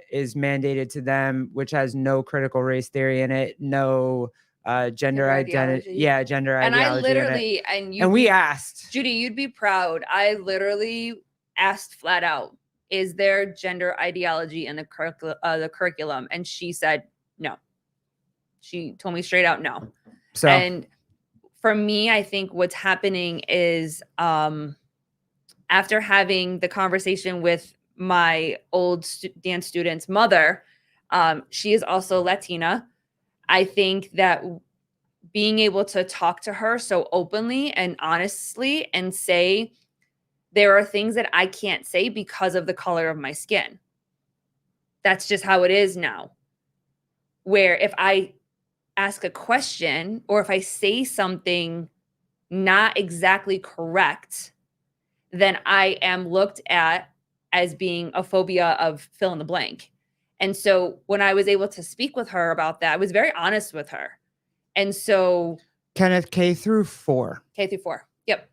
is mandated to them, which has no critical race theory in it, no gender identity. Yeah, gender and ideology. And I literally, and we asked. Judy, you'd be proud. I literally asked flat out, is there gender ideology in the curriculum? And she said no. She told me straight out no. So, and for me, I think what's happening is after having the conversation with my old dance student's mother, she is also Latina. I think that being able to talk to her so openly and honestly and say, there are things that I can't say because of the color of my skin. That's just how it is now. Where if I ask a question or if I say something not exactly correct, then I am looked at as being a phobia of fill in the blank. And so when I was able to speak with her about that, I was very honest with her. And so Kenneth, K through 4. K through 4. Yep.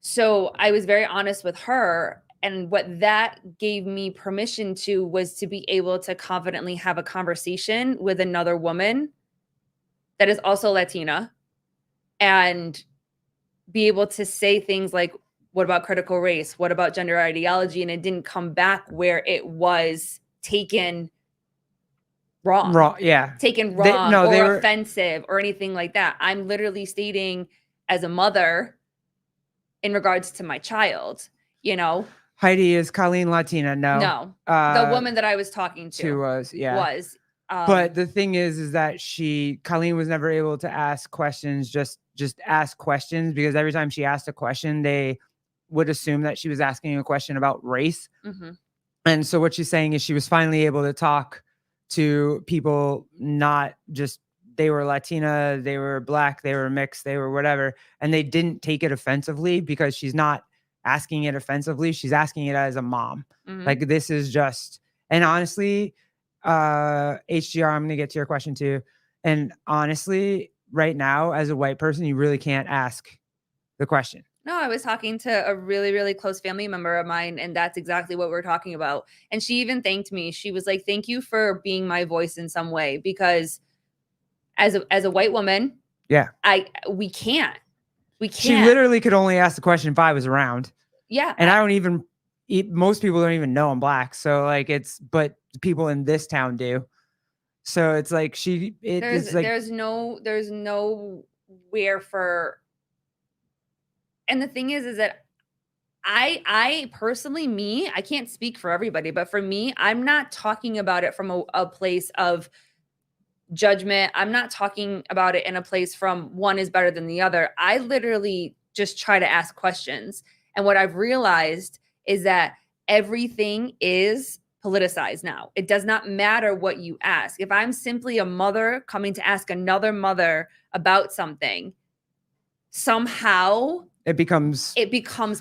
So I was very honest with her. And what that gave me permission to was to be able to confidently have a conversation with another woman that is also Latina and be able to say things like, what about critical race? What about gender ideology? And it didn't come back where it was taken wrong. Taken They- wrong no, they or were- offensive or anything like that. I'm literally stating as a mother in regards to my child, you know? Heidi, is Colleen Latina? No. No. The woman that I was talking to was, yeah. was. But the thing is that Colleen was never able to ask questions, just ask questions, because every time she asked a question, they would assume that she was asking a question about race. Mhm. And so what she's saying is she was finally able to talk to people, not just they were Latina, they were Black, they were mixed, they were whatever. And they didn't take it offensively because she's not asking it offensively. She's asking it as a mom. Mhm. Like, this is just, and honestly, HGR, I'm going to get to your question too. And honestly, right now, as a white person, you really can't ask the question. No, I was talking to a really, really close family member of mine, and that's exactly what we're talking about. And she even thanked me. She was like, "Thank you for being my voice in some way," because as a white woman, Yeah. we can't. She literally could only ask the question if I was around. Yeah. And I don't even, most people don't even know I'm Black. So like but people in this town do. So it's like there's nowhere for. And the thing is that I personally, I can't speak for everybody, but for me, I'm not talking about it from a place of judgment. I'm not talking about it in a place from one is better than the other. I literally just try to ask questions. And what I've realized is that everything is politicized now. It does not matter what you ask. If I'm simply a mother coming to ask another mother about something, somehow it becomes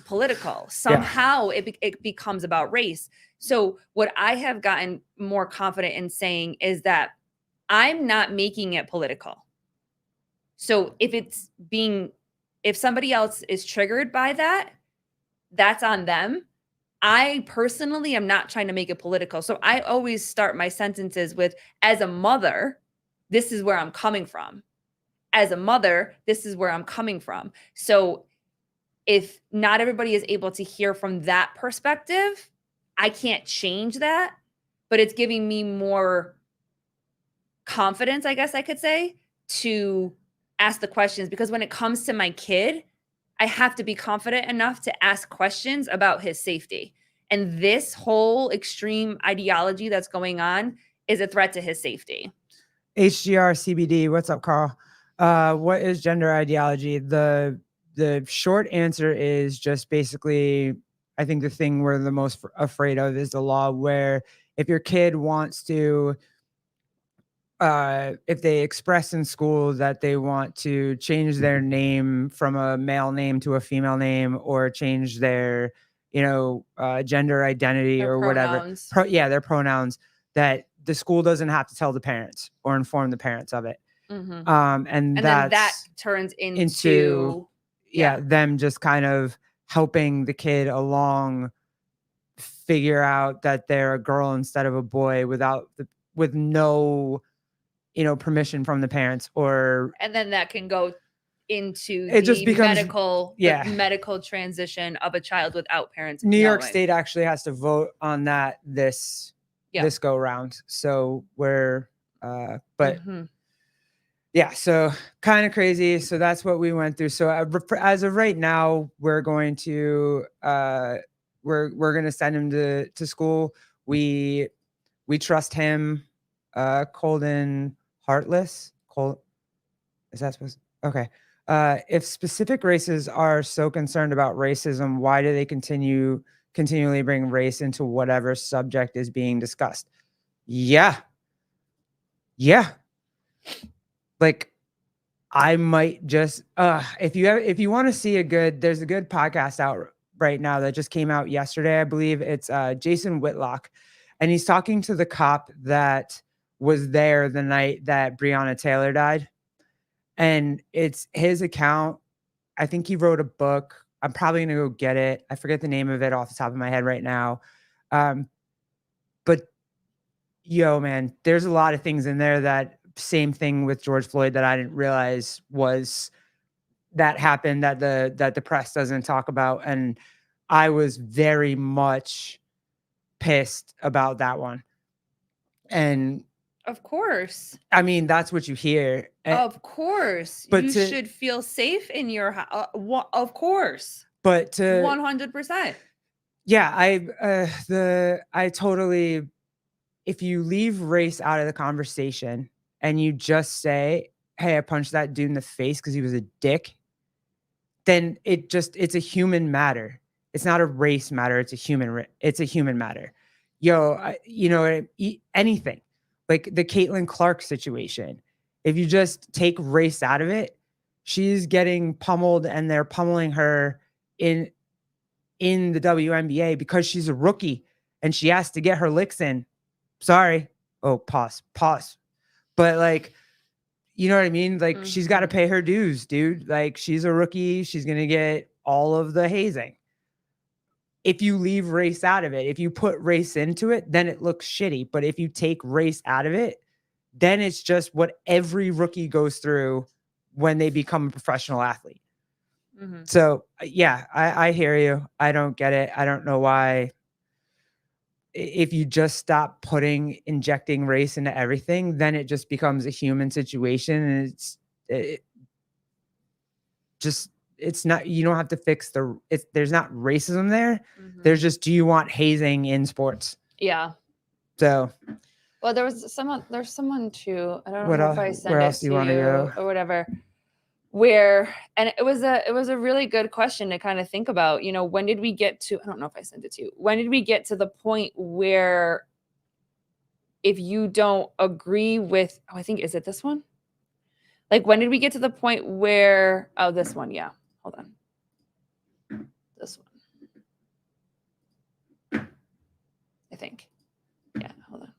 political. Somehow it becomes about race. So what I have gotten more confident in saying is that I'm not making it political. So if somebody else is triggered by that, that's on them. I personally am not trying to make it political. So I always start my sentences with, as a mother, this is where I'm coming from. As a mother, this is where I'm coming from. So if not everybody is able to hear from that perspective, I can't change that, but it's giving me more confidence, I guess I could say, to ask the questions, because when it comes to my kid, I have to be confident enough to ask questions about his safety. And this whole extreme ideology that's going on is a threat to his safety. HGR CBD, what's up, Carl? What is gender ideology? The short answer is just basically, I think the thing we're the most afraid of is the law where if your kid wants to, if they express in school that they want to change their name from a male name to a female name, or change their, gender identity Their or pronouns. whatever, their pronouns, that the school doesn't have to tell the parents or inform the parents of it. Mm-hmm. And then that turns into them just kind of helping the kid along, figure out that they're a girl instead of a boy with no permission from the parents, and then that can go into it just becomes the medical transition of a child without parents. New York State actually has to vote on that this go round. So we're so kind of crazy. So that's what we went through. So as of right now, we're going to we're going to send him to school. We trust him. Colden Heartless. Is that supposed to, okay. If specific races are so concerned about racism, why do they continually bring race into whatever subject is being discussed? Yeah. Like, I might just if you want to see there's a good podcast out right now that just came out yesterday, I believe. It's Jason Whitlock, and he's talking to the cop that was there the night that Breonna Taylor died. And it's his account. I think he wrote a book. I'm probably gonna go get it. I forget the name of it off the top of my head right now. But yo, man, there's a lot of things in there that same thing with George Floyd that I didn't realize was that happened that the press doesn't talk about. And I was very much pissed about that one. And Of course. I mean, that's what you hear. Of course. but You to- should feel safe in your house. Of course. But to 100%. yeah, I totally, if you leave race out of the conversation and you just say, hey, I punched that dude in the face because he was a dick, then it's a human matter. It's not a race matter. It's a human matter. Yo, anything like the Caitlin Clark situation. If you just take race out of it, she's getting pummeled and they're pummeling her in the WNBA because she's a rookie and she has to get her licks in. Sorry. Oh, pause. But like, you know what I mean? Like she's got to pay her dues, dude. Like she's a rookie. She's going to get all of the hazing. If you leave race out of it, if you put race into it, then it looks shitty. But if you take race out of it, then it's just what every rookie goes through when they become a professional athlete. Mhm. So yeah, I hear you. I don't get it. I don't know why. If you just stop injecting race into everything, then it just becomes a human situation, and it's not. You don't have to fix there's not racism there. Mhm. There's just, do you want hazing in sports? Yeah. So Well, there's someone too. I don't What know if el- I sent where it else do to you wanna go? or whatever. Where and it was a really good question to kind of think about. You know, when did we get to? I don't know if I sent it to you. When did we get to the point where, if you don't agree with, I think, is it this one? Like, when did we get to the point where? Oh, this one. Yeah. Hold on. This one. I think. Yeah. Hold on.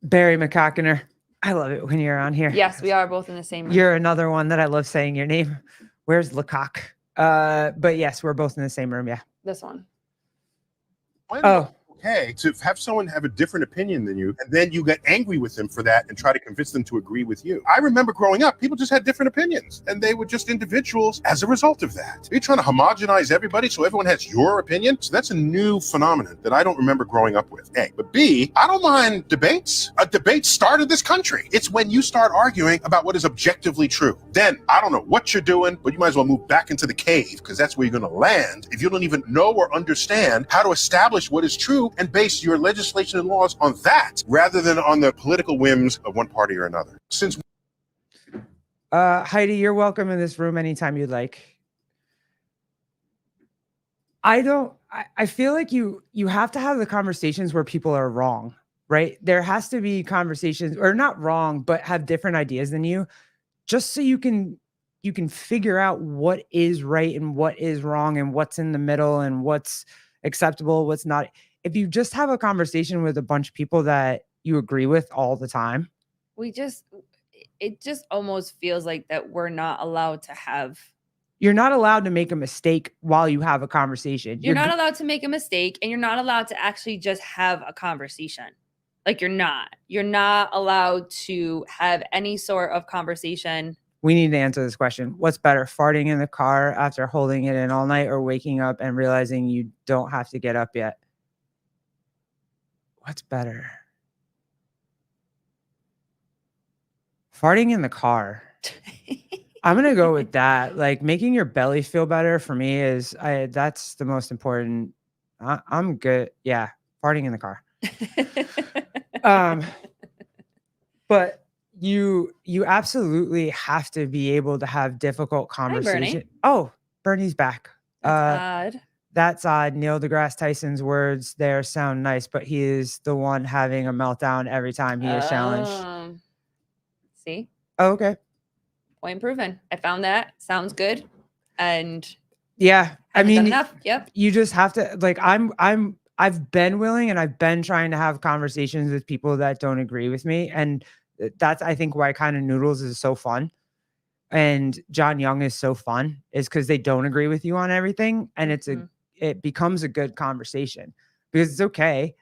Barry McCockiner, I love it when you're on here. Yes, we are both in the same room. You're another one that I love saying your name. Where's Lecoq? But yes, we're both in the same room. Yeah. This one. When Oh, okay to have someone have a different opinion than you, and then you get angry with them for that and try to convince them to agree with you. I remember growing up, people just had different opinions, and they were just individuals as a result of that. You're trying to homogenize everybody so everyone has your opinion. So that's a new phenomenon that I don't remember growing up with. A. But B, I don't mind debates. A debate started this country. It's when you start arguing about what is objectively true. Then, I don't know what you're doing, but you might as well move back into the cave, because that's where you're going to land if you don't even know or understand how to establish what is true and base your legislation and laws on that rather than on the political whims of one party or another. Since Heidi, you're welcome in this room anytime you'd like. I feel like you have to have the conversations where people are wrong, right? There has to be conversations, or not wrong, but have different ideas than you, just so you can figure out what is right and what is wrong and what's in the middle and what's acceptable, what's not. If you just have a conversation with a bunch of people that you agree with all the time, It just almost feels like that we're not allowed to have. you're not allowed to make a mistake while you have a conversation. You're not allowed to make a mistake, and you're not allowed to actually just have a conversation. Like, you're not allowed to have any sort of conversation. We need to answer this question. What's better, farting in the car after holding it in all night, or waking up and realizing you don't have to get up yet? What's better? Farting in the car. I'm going to go with that. Like, making your belly feel better for me that's the most important. I'm good. Yeah. Farting in the car. But you absolutely have to be able to have difficult conversations. Oh, Bernie's back. That's odd. That's odd. Neil deGrasse Tyson's words there sound nice, but he is the one having a meltdown every time he is challenged. See? Oh, okay. Point proven. I found that. Sounds good. And Yeah. I haven't done mean, enough. Yep. you just have to, like, I've been willing and I've been trying to have conversations with people that don't agree with me. And that's, I think, why Kind of Noodles is so fun, and John Young is so fun is because they don't agree with you on everything, and Mhm. it becomes a good conversation because it's okay.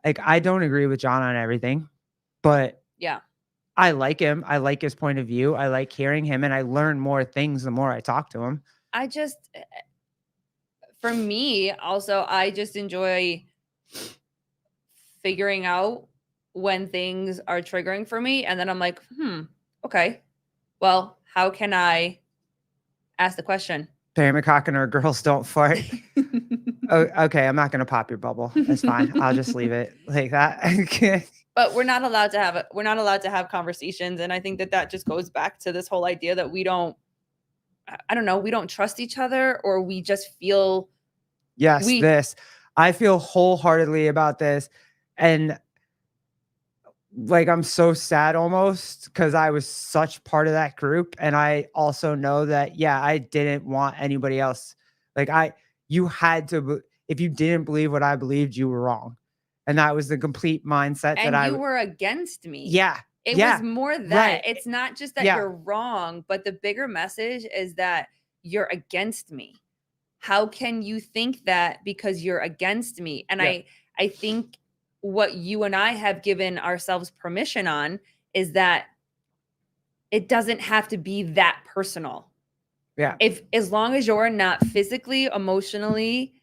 Like I don't agree with John on everything, but Yeah. I like him. I like his point of view. I like hearing him, and I learn more things the more I talk to him. I just, for me, also, I just enjoy figuring out when things are triggering for me. And then I'm like, okay, well, how can I ask the question? Perry McCocken or girls don't fart. Oh, okay, I'm not gonna pop your bubble. It's fine. I'll just leave it like that. But we're not allowed to have it. We're not allowed to have conversations. And I think that just goes back to this whole idea that we don't, I don't know, we don't trust each other, or we just feel Yes, we, this. I feel wholeheartedly about this, and like I'm so sad almost because I was such part of that group, and I also know that I didn't want anybody else. Like you had to. If you didn't believe what I believed, you were wrong, and that was the complete mindset that and you were against me. Yeah, It yeah, was more that right. it's not just that Yeah. you're wrong, but the bigger message is that you're against me. How can you think that because you're against me? And Yeah. I think what you and I have given ourselves permission on is that it doesn't have to be that personal. Yeah. If as long as you're not physically, emotionally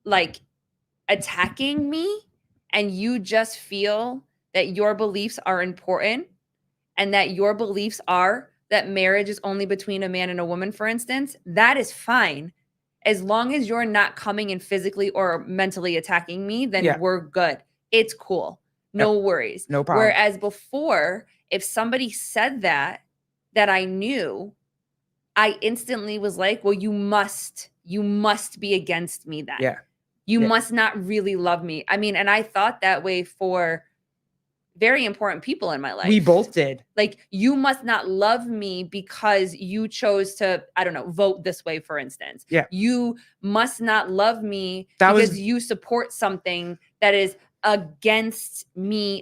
like attacking me, and you just feel that your beliefs are important, and that your beliefs are that marriage is only between a man and a woman, for instance, that is fine. As long as you're not coming and physically or mentally attacking me, then Yeah. we're good. It's cool. No worries. No problem. Whereas before, if somebody said that I knew, I instantly was like, well, you must be against me then. Yeah. You Yeah. must not really love me. I mean, and I thought that way for very important people in my life. We both did. Like, you must not love me because you chose to, I don't know, vote this way, for instance. Yeah. You must not love me That because was- you support something that is against me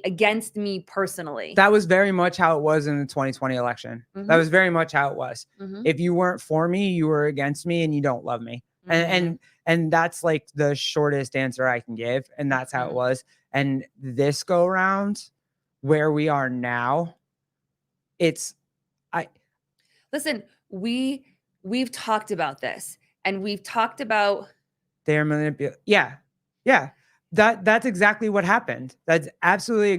personally. That was very much how it was in the 2020 election. That Mhm. was very much how it was. Mhm. If you weren't for me, you were against me, and you don't love me. Mhm. And that's like the shortest answer I can give. And that's how it Mhm. was. And this go round, where we are now, Listen, we've talked about this, and we've talked about they're manipulating. Yeah. Yeah. That's exactly what happened. That's absolutely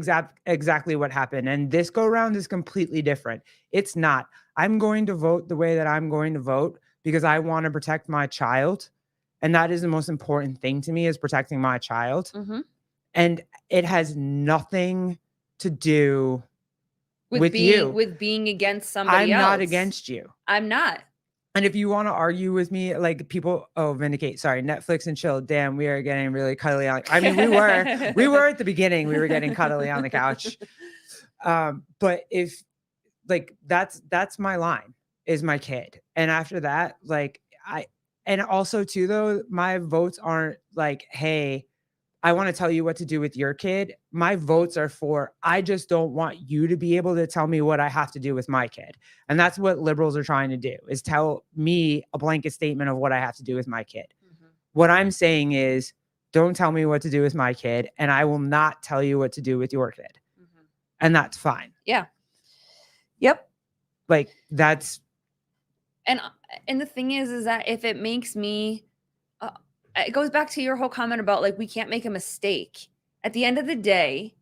exactly what happened. And this go round is completely different. It's not. I'm going to vote the way that I'm going to vote because I want to protect my child. And that is the most important thing to me, is protecting my child. Mhm. And it has nothing to do with you. with being against somebody I'm else. not against you. I'm not. And if you want to argue with me, like people, Vindicate, sorry, Netflix and chill. Damn, we are getting really cuddly on. I mean, we were at the beginning. We were getting cuddly on the couch. But if like that's my line, is my kid, and after that, and also too though, my votes aren't like, hey, I want to tell you what to do with your kid. My votes are for, I just don't want you to be able to tell me what I have to do with my kid. And that's what liberals are trying to do, is tell me a blanket statement of what I have to do with my kid. Mhm. What I'm saying is, don't tell me what to do with my kid, and I will not tell you what to do with your kid. Mhm. And that's fine. Yeah. Yep. Like that's, And the thing is that if it makes me, it goes back to your whole comment about like, we can't make a mistake. At the end of the day,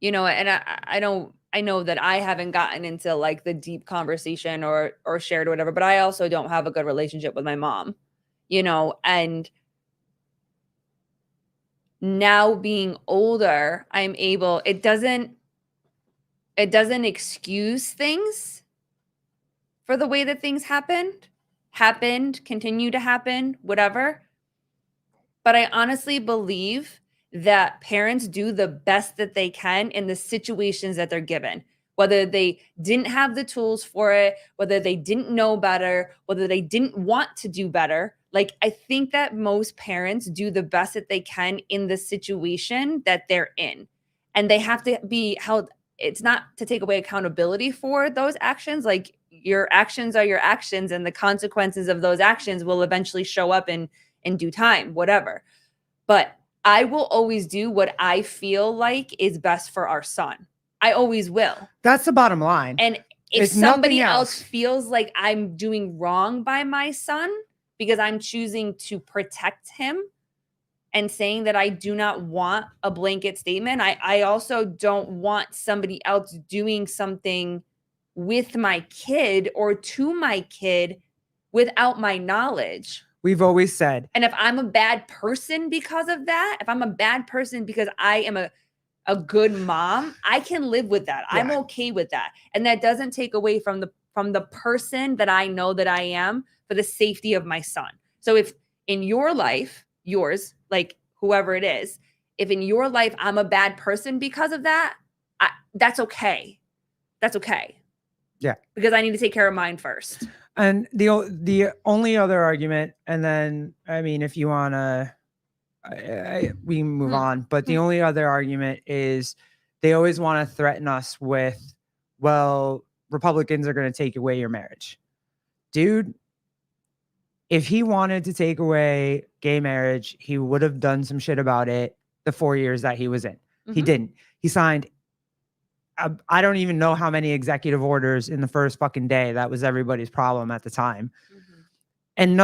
and I know that I haven't gotten into like the deep conversation or shared or whatever, but I also don't have a good relationship with my mom, and now being older, I'm able, it doesn't excuse things for the way that things happened, continue to happen, whatever. But I honestly believe that parents do the best that they can in the situations that they're given, whether they didn't have the tools for it, whether they didn't know better, whether they didn't want to do better. Like, I think that most parents do the best that they can in the situation that they're in. And they have to be held, it's not to take away accountability for those actions. Like, your actions are your actions, and the consequences of those actions will eventually show up in due time, whatever. But I will always do what I feel like is best for our son. I always will. That's the bottom line. And if It's somebody nothing else else. feels like I'm doing wrong by my son because I'm choosing to protect him and saying that I do not want a blanket statement, I also don't want somebody else doing something with my kid or to my kid without my knowledge. We've always said, And if I'm a bad person because of that, if I'm a bad person because I am a good mom, I can live with that. I'm Yeah. okay with that. And that doesn't take away from the person that I know that I am for the safety of my son. So if in your life, yours, like whoever it is, if in your life I'm a bad person because of that, that's okay. That's okay. Yeah. Because I need to take care of mine first. and the only other argument, and then I mean, if you wanna, we can move Hmm. on. But the Hmm. only other argument is they always want to threaten us with, well, Republicans are going to take away your marriage, dude. If he wanted to take away gay marriage, he would have done some shit about it the 4 years that he was in. He Mhm. didn't. He signed, I don't even know how many executive orders in the first fucking day. That was everybody's problem at the time. Mhm. And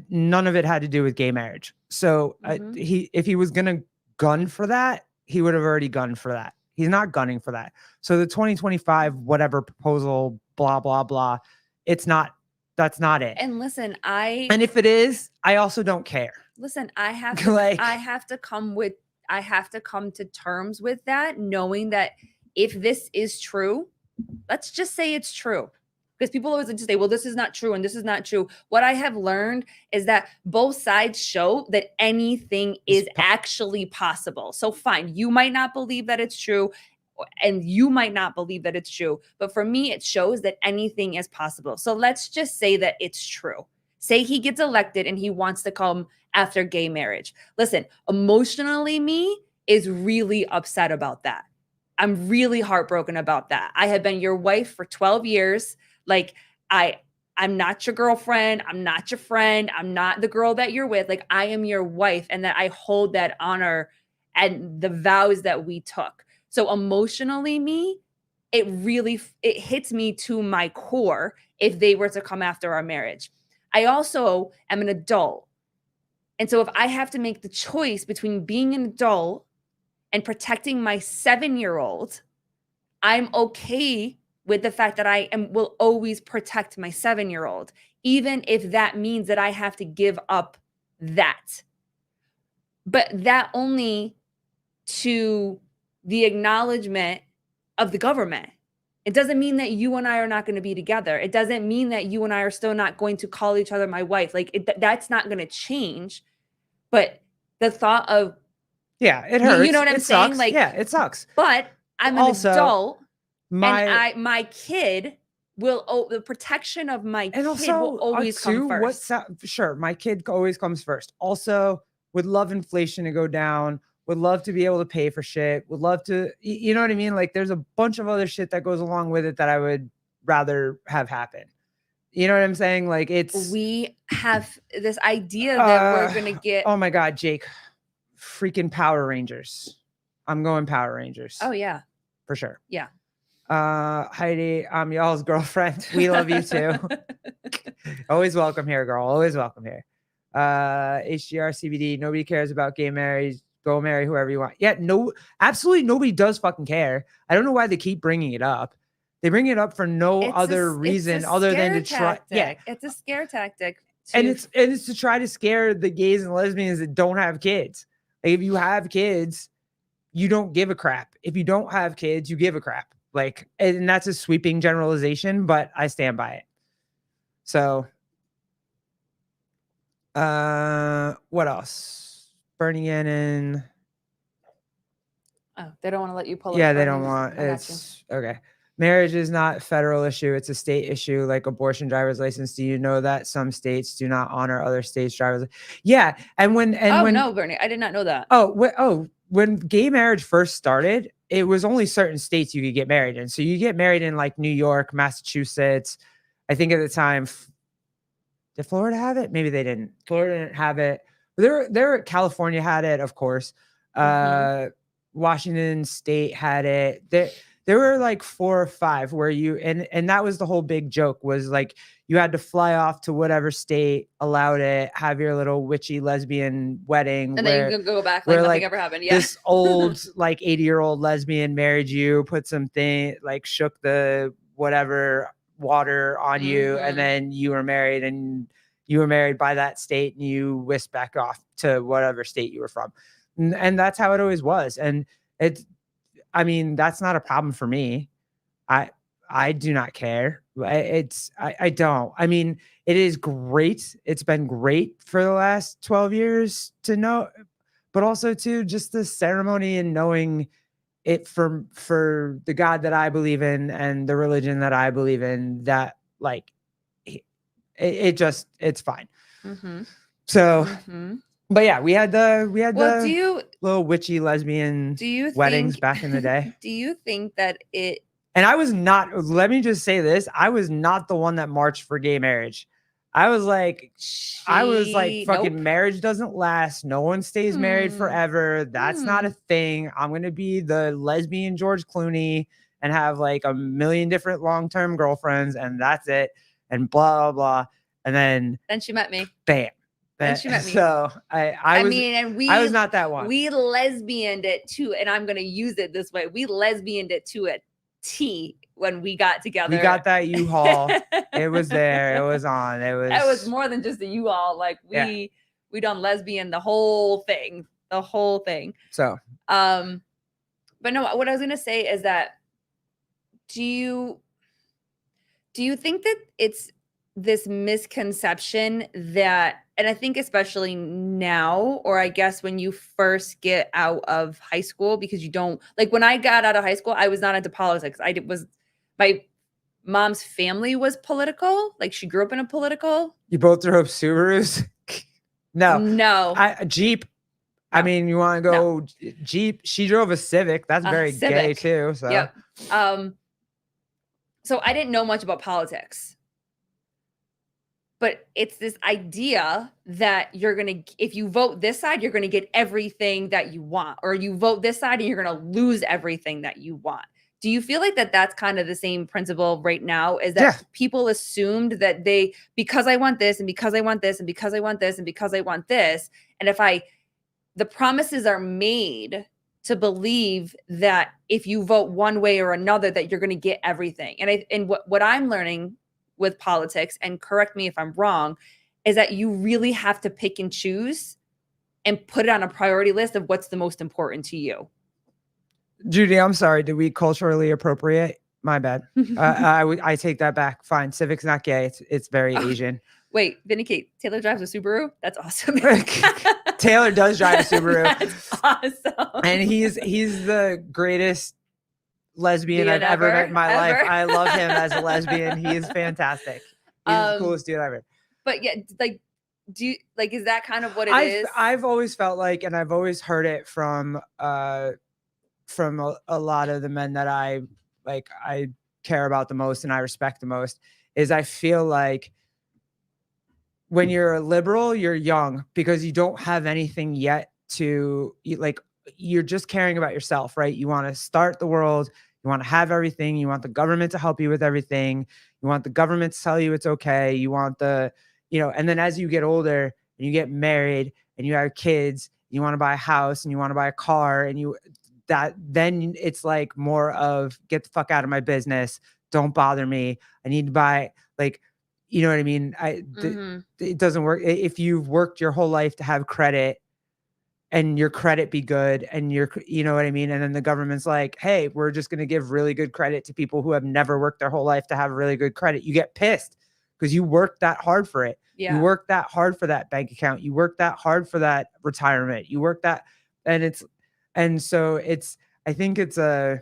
none of it had to do with gay marriage. So Mhm. if he was going to gun for that, he would have already gunned for that. He's not gunning for that. So the 2025, whatever proposal, blah, blah, blah, that's not it. And listen, And if it is, I also don't care. I have to Like- I have to come to terms with that, knowing that if this is true, let's just say it's true. Because people always like to say, well, this is not true and this is not true. What I have learned is that both sides show that anything is actually possible. So fine, you might not believe that it's true, and you might not believe that it's true. But for me, it shows that anything is possible. So let's just say that it's true. Say he gets elected and he wants to come after gay marriage. Listen, emotionally, me is really upset about that. I'm really heartbroken about that. I have been your wife for 12 years. Like, I'm not your girlfriend. I'm not your friend. I'm not the girl that you're with. Like, I am your wife, and that I hold that honor and the vows that we took. So emotionally, me, it hits me to my core if they were to come after our marriage. I also am an adult. And so if I have to make the choice between being an adult and protecting my 7-year-old, I'm okay with the fact that will always protect my 7-year-old, even if that means that I have to give up that. But that only to the acknowledgement of the government. It doesn't mean that you and I are not going to be together. It doesn't mean that you and I are still not going to call each other my wife. Like, that's not going to change. But the thought of, Yeah, it hurts. you know what I'm It saying? sucks. Like, yeah, it sucks. but I'm an Also, adult, My and my kid will, the protection of my and kid also will always come first. Sure, my kid always comes first. Also, would love inflation to go down. Would love to be able to pay for shit. Would love to, you know what I mean? Like, there's a bunch of other shit that goes along with it that I would rather have happen. You know what I'm saying? Like, We have this idea that we're going to get. Oh my God, Jake, freaking Power Rangers. I'm going Power Rangers. Oh, yeah. For sure. Yeah. Heidi, I'm y'all's girlfriend. We love you too. Always welcome here, girl. Always welcome here. HGR CBD. Nobody cares about gay marriage. Go marry whoever you want. Yeah, no, absolutely nobody does fucking care. I don't know why they keep bringing it up. They bring it up for no other reason other than to try. Yeah, it's a scare tactic. and it's to try to scare the gays and lesbians that don't have kids. Like, if you have kids, you don't give a crap. If you don't have kids, you give a crap. Like, and that's a sweeping generalization, but I stand by it. So, what else? Bernie Yannon. Oh, they don't want to let you pull. Yeah, up they Bernie. don't want. I got you. It's okay. Marriage is not a federal issue; it's a state issue, like abortion driver's license. Do you know that some states do not honor other states' driver's? Yeah, and when No, Bernie, I did not know that. When gay marriage first started, it was only certain states you could get married in. So you get married in like New York, Massachusetts, I think at the time, did Florida have it? Maybe they didn't. Florida didn't have it. California had it, of course. Washington State had it. There were like 4 or 5 where and that was the whole big joke, was like you had to fly off to whatever state allowed it, have your little witchy lesbian wedding, And where then you can go back where, like nothing like, ever happened. Yeah. this old like 80-year-old lesbian married you, put something like shook the whatever water on you, Mhm. and then you were married, and you were married by that state, and you whisked back off to whatever state you were from. And that's how it always was. And I mean, that's not a problem for me. I do not care. I don't. I mean, it is great. It's been great for the last 12 years to know, but also too, just the ceremony and knowing it for the God that I believe in and the religion that I believe in, that like it's fine. Mhm. So, Mhm. but yeah, we had Well, the do you little witchy lesbian weddings think back in the day. do you think that it And I was not, let me just say this, I was not the one that marched for gay marriage. I was like, fucking nope. marriage doesn't last. No one stays married Hmm. forever. That's not a thing. I'm going to be the lesbian George Clooney and have like a million different long-term girlfriends, and that's it. And blah, blah, blah. And then Then she met me. bam. Then she met me. So I was not that one. We lesbianed it too, and I'm gonna use it this way. We lesbianed it to a T when we got together. We got that U-Haul. It was there. It was on. It was more than just a U-Haul. Like we done lesbian the whole thing. The whole thing. So but no, what I was gonna say is that do you think that it's this misconception that, and I think especially now, or I guess when you first get out of high school, because you don't, like when I got out of high school, I was not into politics. My mom's family was political. Like she grew up in a political. You both drove Subarus? No. Jeep. No. I mean, you want to go Jeep? She drove a Civic. That's very gay Civic. too. So Yep. So I didn't know much about politics. But it's this idea that if you vote this side, you're going to get everything that you want, or you vote this side and you're going to lose everything that you want. Do you feel like that's kind of the same principle right now? Is that people assumed that because I want this and because I want this and because I want this and because I want this, and the promises are made to believe that if you vote one way or another, that you're going to get everything. And what I'm learning with politics, and correct me if I'm wrong, is that you really have to pick and choose and put it on a priority list of what's the most important to you. Judy, I'm sorry. Did we culturally appropriate? My bad. I take that back. Fine. Civic's not gay. It's very Asian. Wait, Vinny Taylor drives a Subaru? That's awesome. Taylor does drive a Subaru. That's awesome. And he's the greatest lesbian I've ever met in my life. I love him as a lesbian. He is fantastic. He's the coolest dude ever. But yeah, like, is that kind of what it is? I've always felt like, and I've always heard it from a lot of the men that I care about the most and I respect the most, is I feel like when you're a liberal, you're young because you don't have anything yet you're just caring about yourself, right? You want to start the world. You want to have everything. You want the government to help you with everything. You want the government to tell you it's okay. You want and then as you get older and you get married and you have kids, you want to buy a house and you want to buy a car, and then it's like more of get the fuck out of my business. Don't bother me. I need to buy, you know what I mean? It doesn't work. If you've worked your whole life to have credit and your credit be good and you know what I mean? And then the government's like, hey, we're just going to give really good credit to people who have never worked their whole life to have really good credit. You get pissed because you worked that hard for it. Yeah. You worked that hard for that bank account. You worked that hard for that retirement. You worked that. And so I think it's a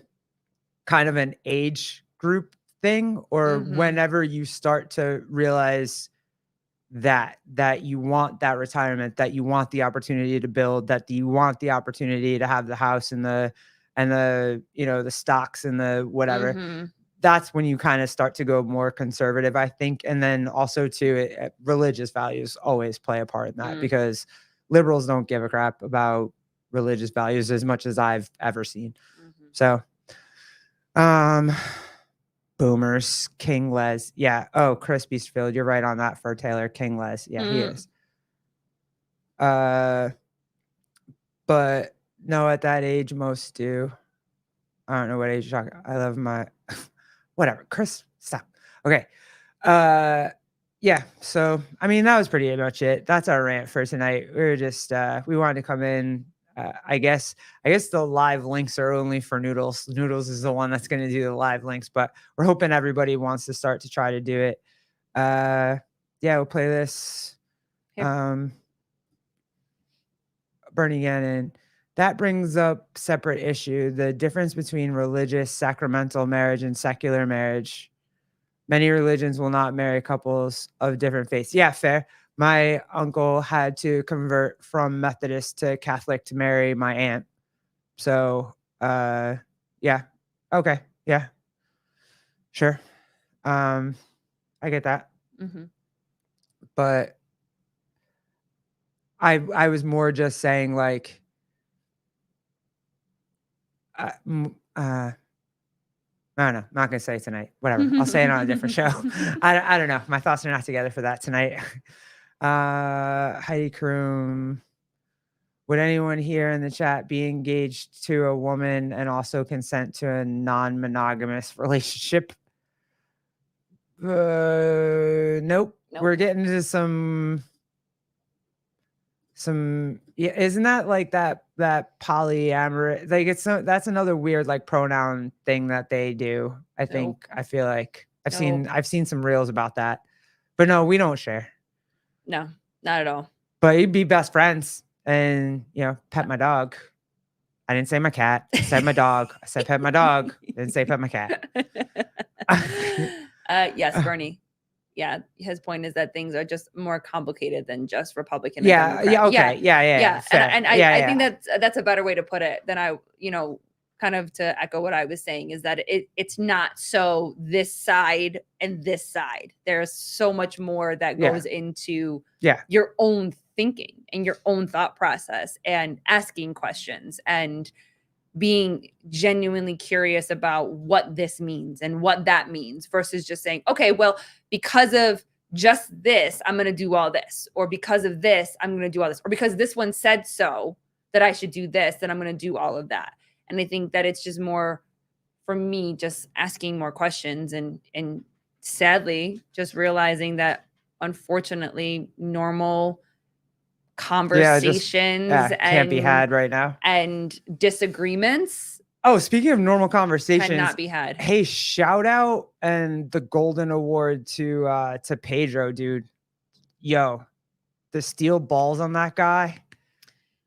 kind of an age group thing, or whenever you start to realize that you want that retirement, that you want the opportunity to build, that you want the opportunity to have the house and the the stocks and the whatever, that's when you kind of start to go more conservative, I think. And then also too, religious values always play a part in that Mm. because liberals don't give a crap about religious values as much as I've ever seen. Mhm. So, boomers, King Les. Yeah. Oh, Chris Beastfield. You're right on that for Taylor. King Les. Yeah, he Mm. is. But no, at that age, most do. I don't know what age you're talking. I love my whatever. Chris, stop. Okay. Yeah. So I mean, that was pretty much it. That's our rant for tonight. We were just we wanted to come in. I guess the live links are only for Noodles. Noodles is the one that's going to do the live links, but we're hoping everybody wants to start to try to do it. Yeah, we'll play this. Here. Bernie Gannon. That brings up separate issue, the difference between religious sacramental marriage and secular marriage. Many religions will not marry couples of different faiths. Yeah, fair. My uncle had to convert from Methodist to Catholic to marry my aunt. So, yeah. Okay. Yeah. Sure. I get that. Mhm. But I was more just saying like I don't know. Not gonna say it tonight. Whatever. I'll say it on a different show. I don't know. My thoughts are not together for that tonight. Heidi Kroom. Would anyone here in the chat be engaged to a woman and also consent to a non-monogamous relationship? Nope. Nope. We're getting to some yeah, isn't that like that polyamorous, like that's another weird like pronoun thing that they do. I think I feel like I've seen some reels about that, but no, we don't share. No, not at all. But you'd be best friends and pet my dog. I didn't say my cat. I said my dog. I said pet my dog. Didn't say pet my cat. Yes, Bernie. Yeah, his point is that things are just more complicated than just Republican. Yeah, and yeah, okay, yeah. And I think that's a better way to put it than kind of to echo what I was saying is that it's not so this side and this side. There's so much more that goes into your own thinking and your own thought process and asking questions and being genuinely curious about what this means and what that means versus just saying, okay, well, because of just this, I'm going to do all this, or because of this, I'm going to do all this, or because this one said so that I should do this, then I'm going to do all of that. And I think that it's just more for me, just asking more questions and sadly just realizing that unfortunately normal conversations can't be had right now, and disagreements. Oh, speaking of normal conversations, cannot be had. Hey, shout out and the Golden Award to Pedro, dude. Yo, the steel balls on that guy.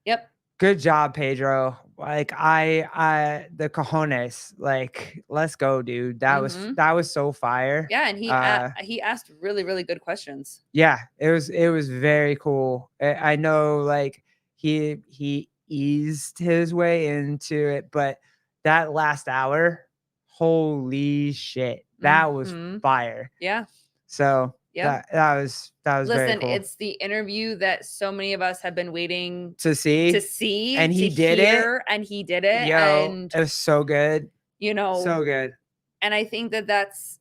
Yep. Good job, Pedro. Like the cojones. Like, let's go, dude. That was so fire. Yeah, and he asked really, really good questions. Yeah, it was very cool. I know, like he eased his way into it, but that last hour, holy shit, that was fire. Yeah. So that was Listen, very cool. It's the interview that so many of us have been waiting to see, and he did it, and he did it. Yo, and it was so good. So good. And I think that's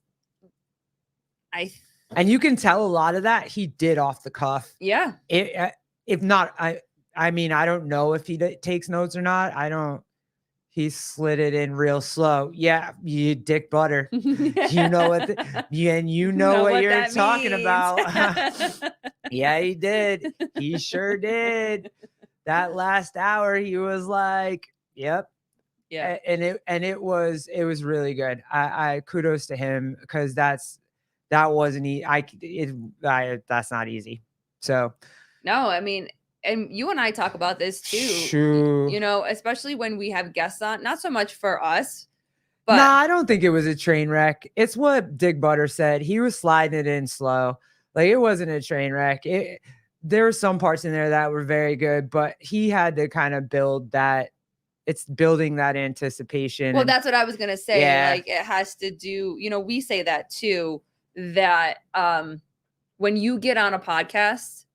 and you can tell a lot of that he did off the cuff. Yeah. If not, I mean, I don't know if he takes notes or not. He slid it in real slow. Yeah, you dick butter. You know what? You know what you're talking about. Yeah, he did. He sure did. That last hour, he was like, "Yep." Yeah. And it was really good. I kudos to him because that wasn't that's not easy. So no, I mean. And you and I talk about this too, especially when we have guests on, not so much for us, but no, I don't think it was a train wreck. It's what Dick Butter said. He was sliding it in slow. Like, it wasn't a train wreck. There were some parts in there that were very good, but he had to kind of build that it's building that anticipation. Well, and- that's what I was gonna say. Yeah. Like it has to do, we say that too, that when you get on a podcast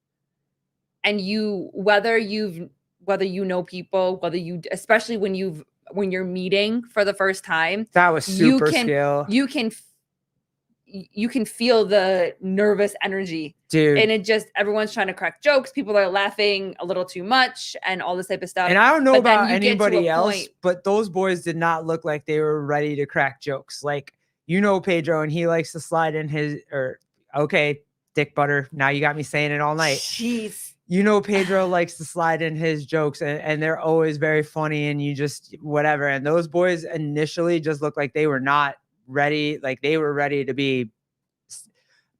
and whether you know people, especially when you're meeting for the first time, that was you super can- skill, you can feel the nervous energy. dude. And it just, everyone's trying to crack jokes. People are laughing a little too much and all this type of stuff. And I don't know but then about you get to a anybody else, point- but those boys did not look like they were ready to crack jokes. Like, Pedro, and he likes to slide in his, okay, dick butter. Now you got me saying it all night. Jeez. Pedro likes to slide in his jokes, and they're always very funny, and you just whatever. And those boys initially just looked like they were not ready, like they were ready to be.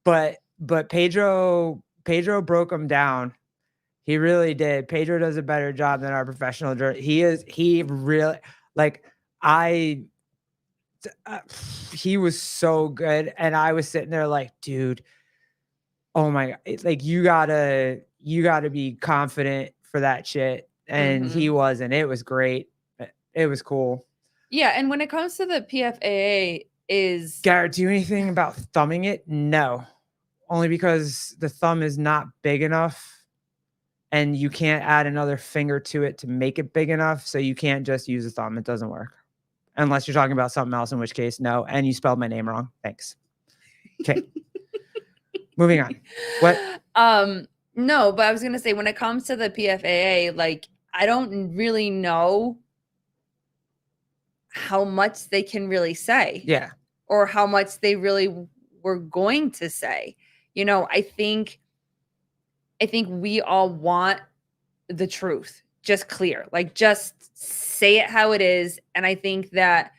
But Pedro broke them down. He really did. Pedro does a better job than our professional. He really, like, he was so good. And I was sitting there like, dude, oh my God. It's like, you gotta be confident for that shit. And he wasn't. It was great. It was cool. Yeah. And when it comes to the PFAA is Garrett, do anything about thumbing it? No. Only because the thumb is not big enough and you can't add another finger to it to make it big enough. So you can't just use a thumb. It doesn't work. Unless you're talking about something else, in which case, no. And you spelled my name wrong. Thanks. Okay. Moving on. What? No, but I was gonna say, when it comes to the PFAA, like, I don't really know how much they can really say. Yeah. Or how much they really were going to say. I think we all want the truth, just clear, like, just say it how it is. And I think that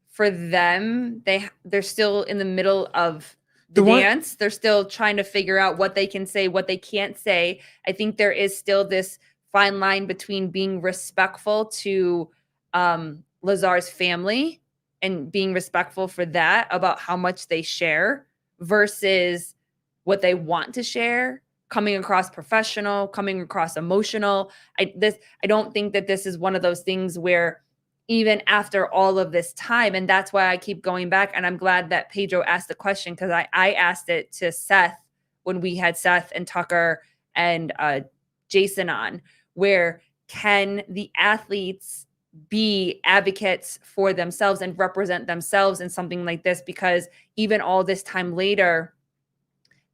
for them, they're still in the middle of the dance. They're still trying to figure out what they can say, what they can't say. I think there is still this fine line between being respectful to Lazar's family and being respectful for that about how much they share versus what they want to share, coming across professional, coming across emotional. I don't think that this is one of those things where even after all of this time, and that's why I keep going back, and I'm glad that Pedro asked the question, because I asked it to Seth when we had Seth and Tucker and Jason on, where can the athletes be advocates for themselves and represent themselves in something like this? Because even all this time later,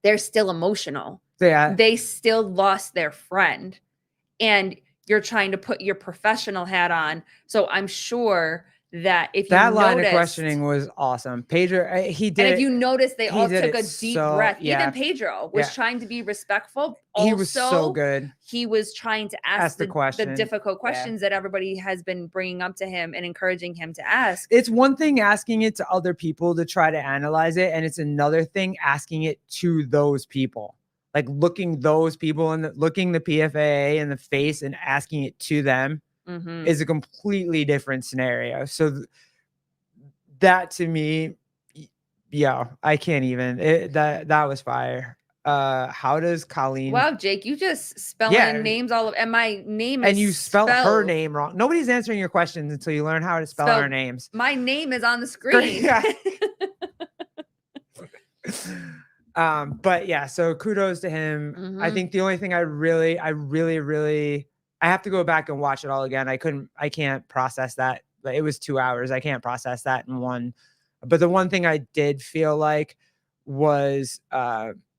they're still emotional. Yeah. They still lost their friend, and you're trying to put your professional hat on. So I'm sure that if you that line noticed, of questioning was awesome. Pedro, he did. and if it- you notice, they all did took it a deep so- breath. yeah. Even Pedro was Yeah. trying to be respectful. he was so Also, good. he was trying to ask the the question. difficult Yeah. questions that everybody has been bringing up to him and encouraging him to ask. It's one thing asking it to other people to try to analyze it, and it's another thing asking it to those people. Like looking those people and looking the PFAA in the face and asking it to them Mhm. is a completely different scenario. So that to me, yeah, I can't even. That was fire. How does Colleen? Wow, Jake, you just spelling Yeah. names all of, and my name and is you spelled her spelled. name wrong. Nobody's answering your questions until you learn how to spell our Spelled- names. My name is on the screen. Yeah. But yeah, so kudos to him. I Mhm. think the only thing I really I have to go back and watch it all again. I can't process that. Like, it was 2 hours. I can't process that in one. But the one thing I did feel like was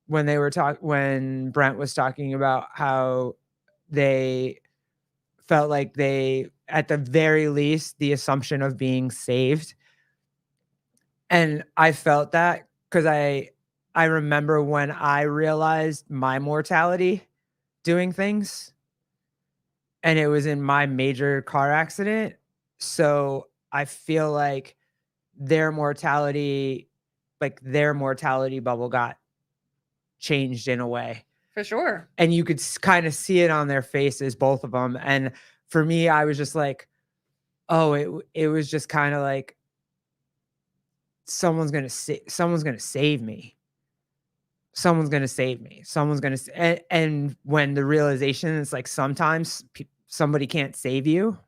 when Brent was talking about how they felt like they, at the very least, the assumption of being saved. And I felt that because I remember when I realized my mortality doing things, and it was in my major car accident. So I feel like their mortality bubble got changed in a way. For sure. And you could kind of see it on their faces, both of them. And for me, I was just like, oh, it was just kind of like, someone's gonna save me. Someone's gonna save me. And when the realization is like, sometimes somebody can't save you.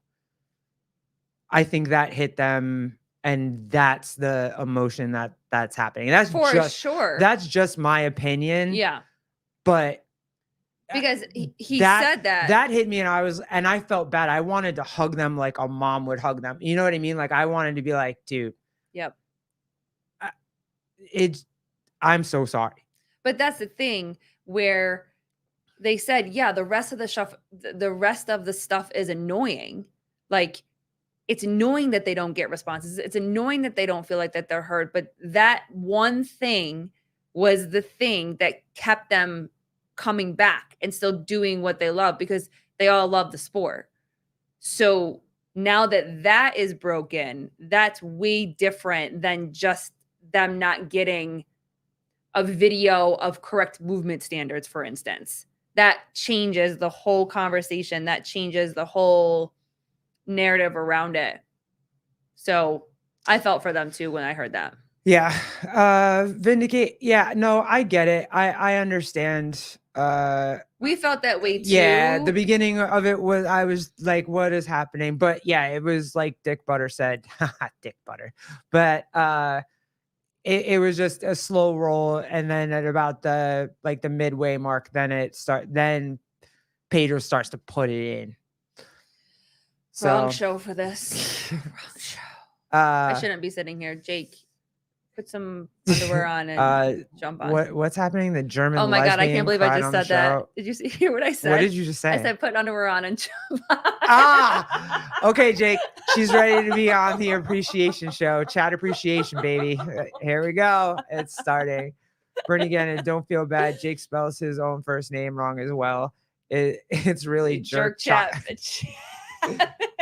I think that hit them, and that's the emotion that's happening. That's For just sure. that's just my opinion. Yeah. But Because he that- said that. that hit me, and I felt bad. I wanted to hug them like a mom would hug them. You know what I mean? Like I wanted to be like, dude, Yep. I'm so sorry. But that's the thing where they said, yeah, the rest of the stuff is annoying. Like it's annoying that they don't get responses. It's annoying that they don't feel like that they're heard. But that one thing was the thing that kept them coming back and still doing what they love, because they all love the sport. So now that is broken, that's way different than just them not getting a video of correct movement standards, for instance. That changes the whole conversation. That changes the whole narrative around it. So I felt for them too when I heard that. Yeah. Vindicate. Yeah, no, I get it. I understand. We felt that way too. Yeah, the beginning of it was, I was like, what is happening? But yeah, it was like Dick Butter said, Dick Butter. But it was just a slow roll, and then at about the midway mark, then Pedro starts to put it in. Wrong So show for this. Wrong show. I shouldn't be sitting here. Jake, put some underwear on and jump on. what's happening? The German. Oh my God, I lesbian can't believe I cried just on the said that. show. Did you hear what I said? What did you just say? I said put underwear on and jump on. Okay, Jake. She's ready to be on the appreciation show. Chat appreciation, baby. Here we go. It's starting. Bernie Gannon, don't feel bad. Jake spells his own first name wrong as well. It's really jerk chat.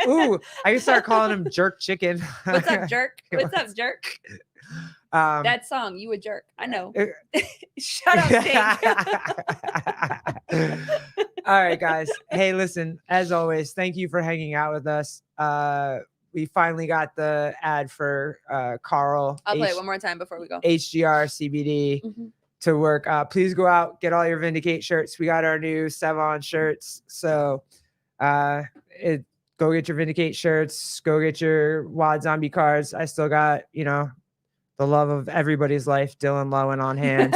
Ooh, I can start calling him Jerk Chicken. What's up, jerk? What's up, jerk? Um, That song, you a jerk. I know. Shut up, Jake. All right, guys. Hey, listen, as always, thank you for hanging out with us. We finally got the ad for Carl. I'll play it one more time before we go. HGR CBD to work. Please go out, get all your Vindicate shirts. We got our new Sevon shirts. So go get your Vindicate shirts. Go get your Wad Zombie cards. I still got, the love of everybody's life, Dylan Lowen on hand.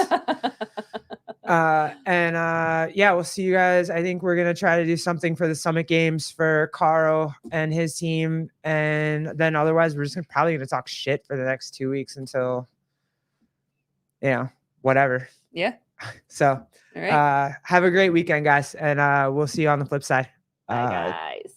Yeah, we'll see you guys. I think we're gonna try to do something for the Summit Games for Caro and his team, and then otherwise we're just probably gonna talk shit for the next 2 weeks until whatever. Yeah. So all right. have a great weekend, guys, and we'll see you on the flip side. Bye, guys.